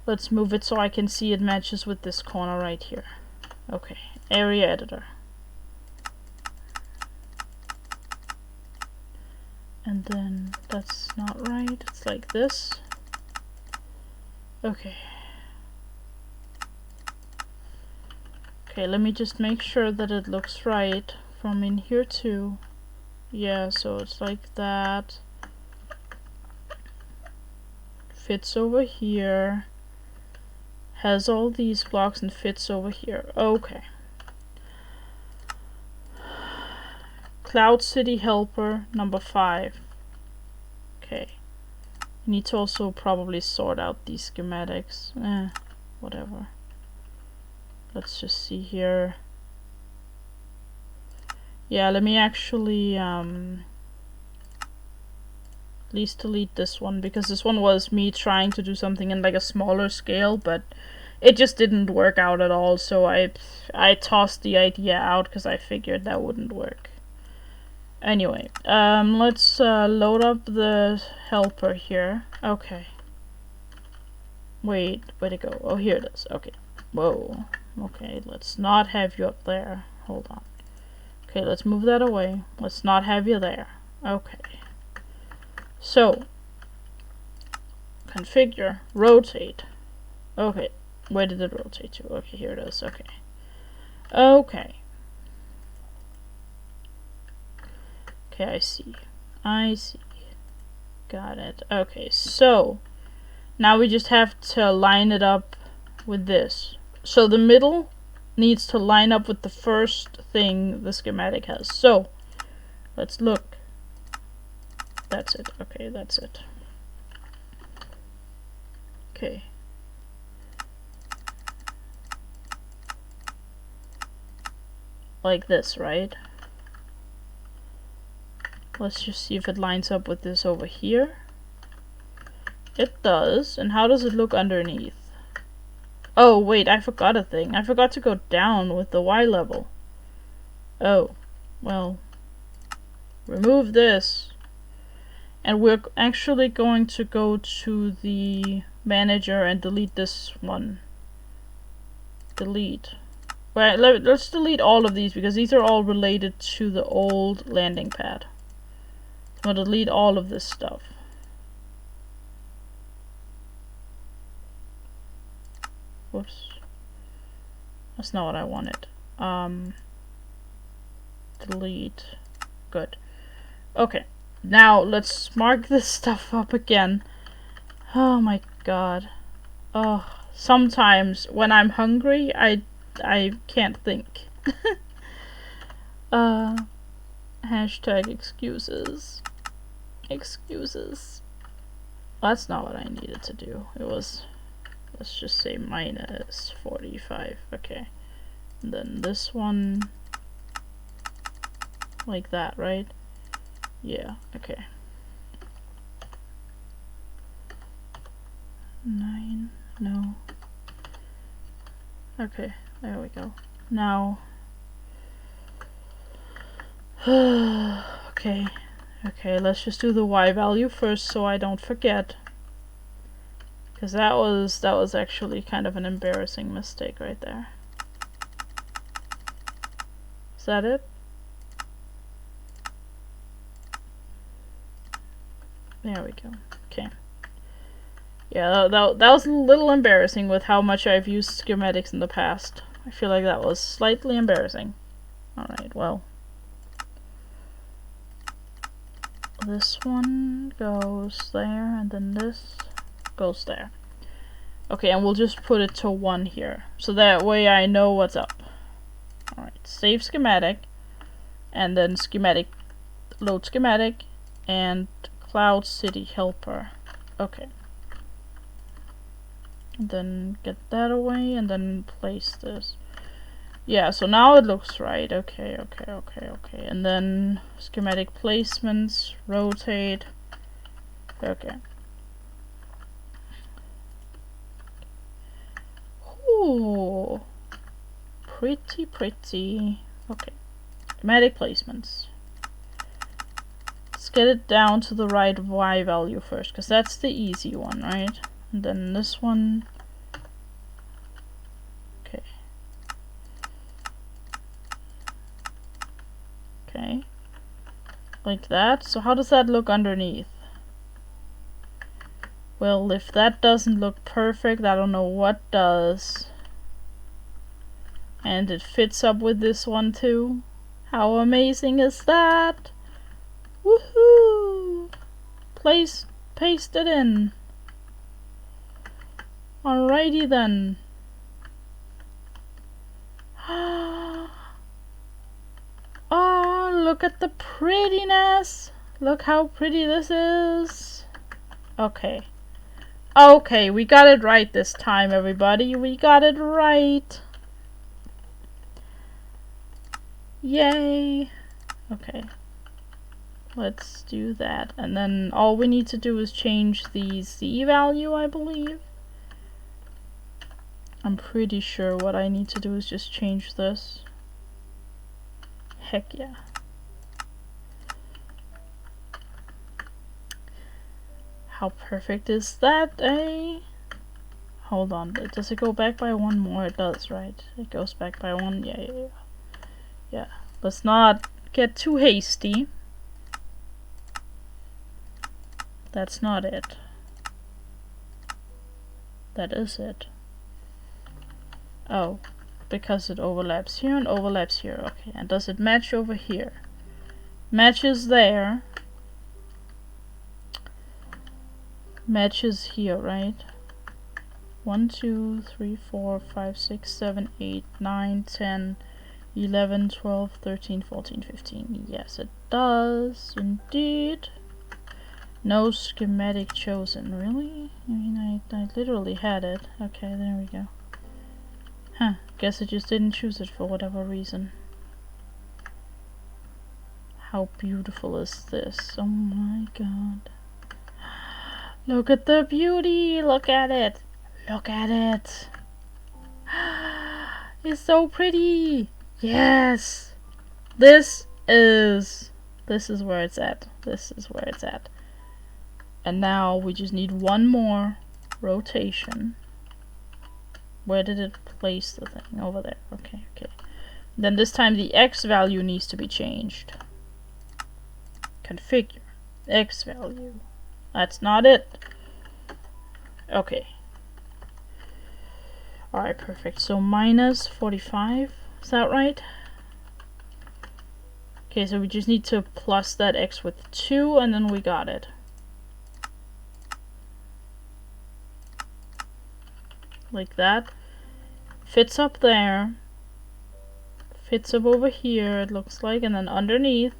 let's move it so I can see it matches with this corner right here. Okay, area editor. And then that's not right. It's like this. Okay. Okay, let me just make sure that it looks right from in here too. Yeah, so it's like that. Fits over here. Has all these blocks and fits over here. Okay. Cloud City Helper number 5. Okay. I need to also probably sort out these schematics. Whatever. Let's just see here. Yeah, let me actually at least delete this one, because this one was me trying to do something in like a smaller scale, but it just didn't work out at all, so I tossed the idea out because I figured that wouldn't work. Anyway, let's load up the helper here. Okay. Wait, where'd it go? Oh, here it is. Okay. Whoa. Okay, let's not have you up there. Hold on. Okay, let's move that away. Let's not have you there. Okay. So, configure, rotate. Okay, where did it rotate to? Okay, here it is. Okay. Okay. Okay, I see. Got it. Okay, so now we just have to line it up with this. So the middle needs to line up with the first thing the schematic has. So let's look. That's it. Okay, that's it. Okay. Like this, right? Let's just see if it lines up with this over here. It does. And how does it look underneath? Oh, wait, I forgot a thing. I forgot to go down with the Y level. Oh, well, remove this. And we're actually going to go to the manager and delete this one. Delete. Well, let's delete all of these because these are all related to the old landing pad. I'm gonna delete all of this stuff. Whoops. That's not what I wanted. Delete. Good. Okay. Now let's mark this stuff up again. Oh my god. Oh, sometimes when I'm hungry, I can't think. Hashtag excuses. Excuses. That's not what I needed to do. It was, let's just say minus 45. Okay. And then this one, like that, right? Yeah, okay. 9, no. Okay, there we go. Now, okay, let's just do the Y value first so I don't forget. Because that was actually kind of an embarrassing mistake right there. Is that it? There we go. Okay. Yeah, that was a little embarrassing with how much I've used schematics in the past. I feel like that was slightly embarrassing. Alright, well. This one goes there, and then this goes there. Okay, and we'll just put it to 1 here. So that way I know what's up. Alright, save schematic. And then schematic, load schematic. And Cloud City Helper. Okay. And then get that away and then place this. Yeah, so now it looks right. Okay. And then schematic placements, rotate. Okay. Ooh. Pretty. Okay. Schematic placements. Let's get it down to the right Y value first, because that's the easy one, right? And then this one. Okay. Okay. Like that. So how does that look underneath? Well, if that doesn't look perfect, I don't know what does. And it fits up with this one too. How amazing is that? Woohoo! Paste it in. Alrighty then. Oh, look at the prettiness. Look how pretty this is. Okay. Okay, we got it right this time, everybody. We got it right. Yay. Okay. Let's do that. And then all we need to do is change the Z value, I believe. I'm pretty sure what I need to do is just change this. Heck yeah. How perfect is that, eh? Hold on, does it go back by 1 more? It does, right? It goes back by 1, yeah. Let's not get too hasty. That's not it. That is it. Oh, because it overlaps here and overlaps here. Okay, and does it match over here? Matches there. Matches here, right? 1, 2, 3, 4, 5, 6, 7, 8, 9, 10, 11, 12, 13, 14, 15. Yes, it does indeed. No schematic chosen. Really? I mean, I literally had it. Okay, there we go. Huh, guess I just didn't choose it for whatever reason. How beautiful is this? Oh my god. Look at the beauty! Look at it! Look at it! It's so pretty! Yes! This is where it's at. This is where it's at. And now we just need 1 more rotation. Where did it place the thing? Over there. Okay. Then this time the X value needs to be changed. Configure. X value. That's not it. Okay. Alright, perfect. So minus 45. Is that right? Okay, so we just need to plus that X with 2 and then we got it. Like that. Fits up there. Fits up over here, it looks like, and then underneath.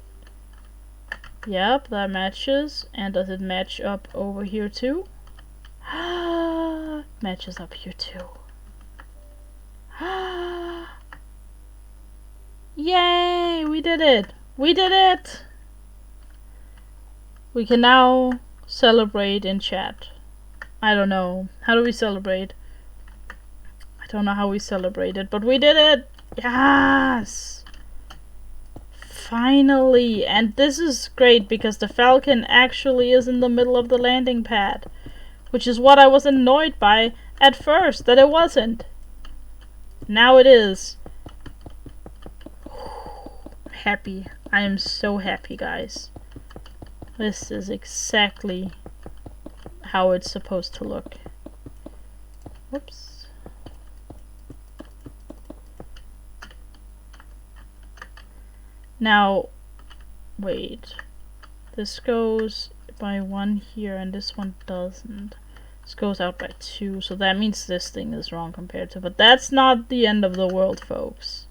Yep, that matches. And does it match up over here too? Matches up here too. Yay! We did it! We did it! We can now celebrate in chat. I don't know. How do we celebrate? I don't know how we celebrate it, but we did it! Yes! Finally! And this is great because the Falcon actually is in the middle of the landing pad. Which is what I was annoyed by at first, that it wasn't. Now it is. Happy. I am so happy, guys. This is exactly how it's supposed to look. Whoops. Now, wait. This goes by 1 here and this one doesn't. This goes out by 2, so that means this thing is wrong compared to, but that's not the end of the world, folks.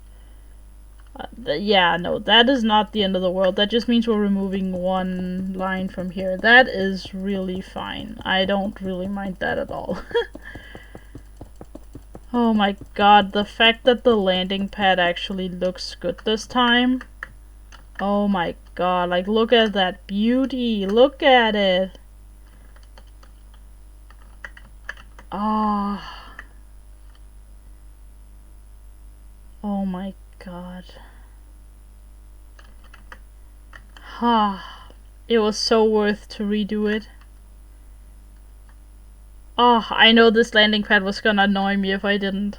Yeah, no, that is not the end of the world. That just means we're removing one line from here. That is really fine. I don't really mind that at all. Oh my god, the fact that the landing pad actually looks good this time. Oh my god, like look at that beauty. Look at it. Ah. Oh my god. It was so worth to redo it. Oh, I know this landing pad was gonna annoy me if I didn't.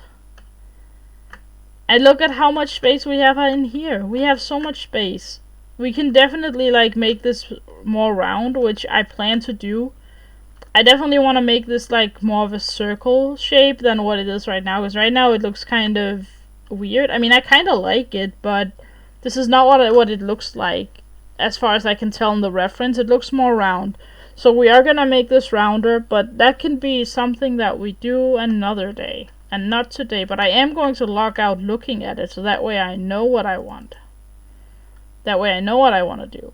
And look at how much space we have in here. We have so much space. We can definitely like make this more round, which I plan to do. I definitely want to make this like more of a circle shape than what it is right now, because right now it looks kind of weird. I mean, I kind of like it, but this is not what it looks like. As far as I can tell in the reference, it looks more round. So we are gonna make this rounder, but that can be something that we do another day. And not today, but I am going to log out looking at it, so that way I know what I want. That way I know what I want to do.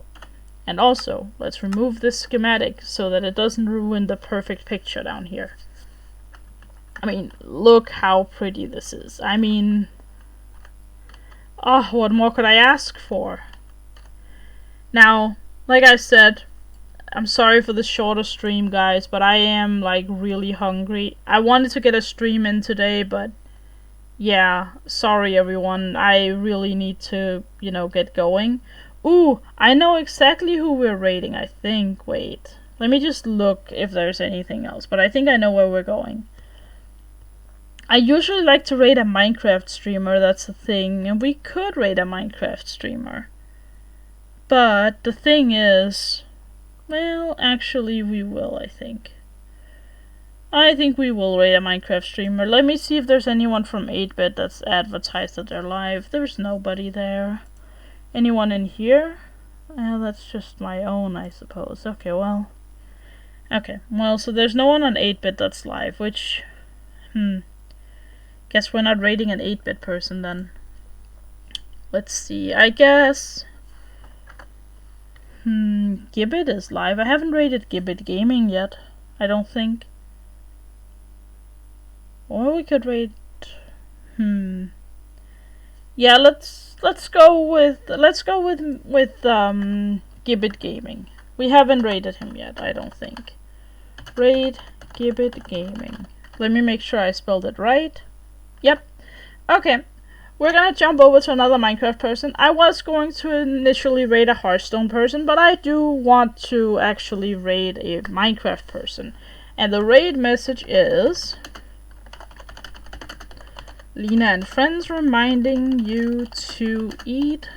And also, let's remove this schematic so that it doesn't ruin the perfect picture down here. I mean, look how pretty this is. I mean, oh, what more could I ask for? Now, like I said, I'm sorry for the shorter stream, guys, but I am, like, really hungry. I wanted to get a stream in today, but yeah, sorry everyone. I really need to, you know, get going. Ooh, I know exactly who we're raiding, I think. Wait, let me just look if there's anything else, but I think I know where we're going. I usually like to raid a Minecraft streamer, that's the thing, and we could raid a Minecraft streamer. But the thing is, well, actually we will, I think. I think we will raid a Minecraft streamer. Let me see if there's anyone from 8-bit that's advertised that they're live. There's nobody there. Anyone in here? That's just my own, I suppose. Okay, well, so there's no one on 8-bit that's live, which, guess we're not raiding an 8-bit person then. Let's see, I guess Gibbet is live. I haven't raided Gibbet Gaming yet, I don't think. Or we could raid yeah, let's go with Gibbet Gaming. We haven't raided him yet, I don't think. Raid Gibbet Gaming. Let me make sure I spelled it right. Yep. Okay. We're gonna jump over to another Minecraft person. I was going to initially raid a Hearthstone person, but I do want to actually raid a Minecraft person. And the raid message is Lena and friends reminding you to eat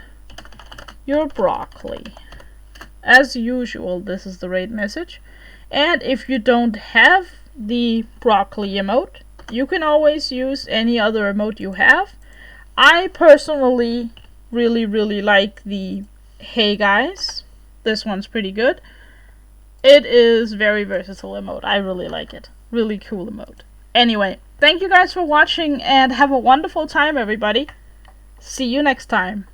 your broccoli. As usual, this is the raid message. And if you don't have the broccoli emote, you can always use any other emote you have. I personally really like the hey guys. This one's pretty good. It is very versatile emote. I really like it. Really cool emote. Anyway, thank you guys for watching and have a wonderful time, everybody. See you next time.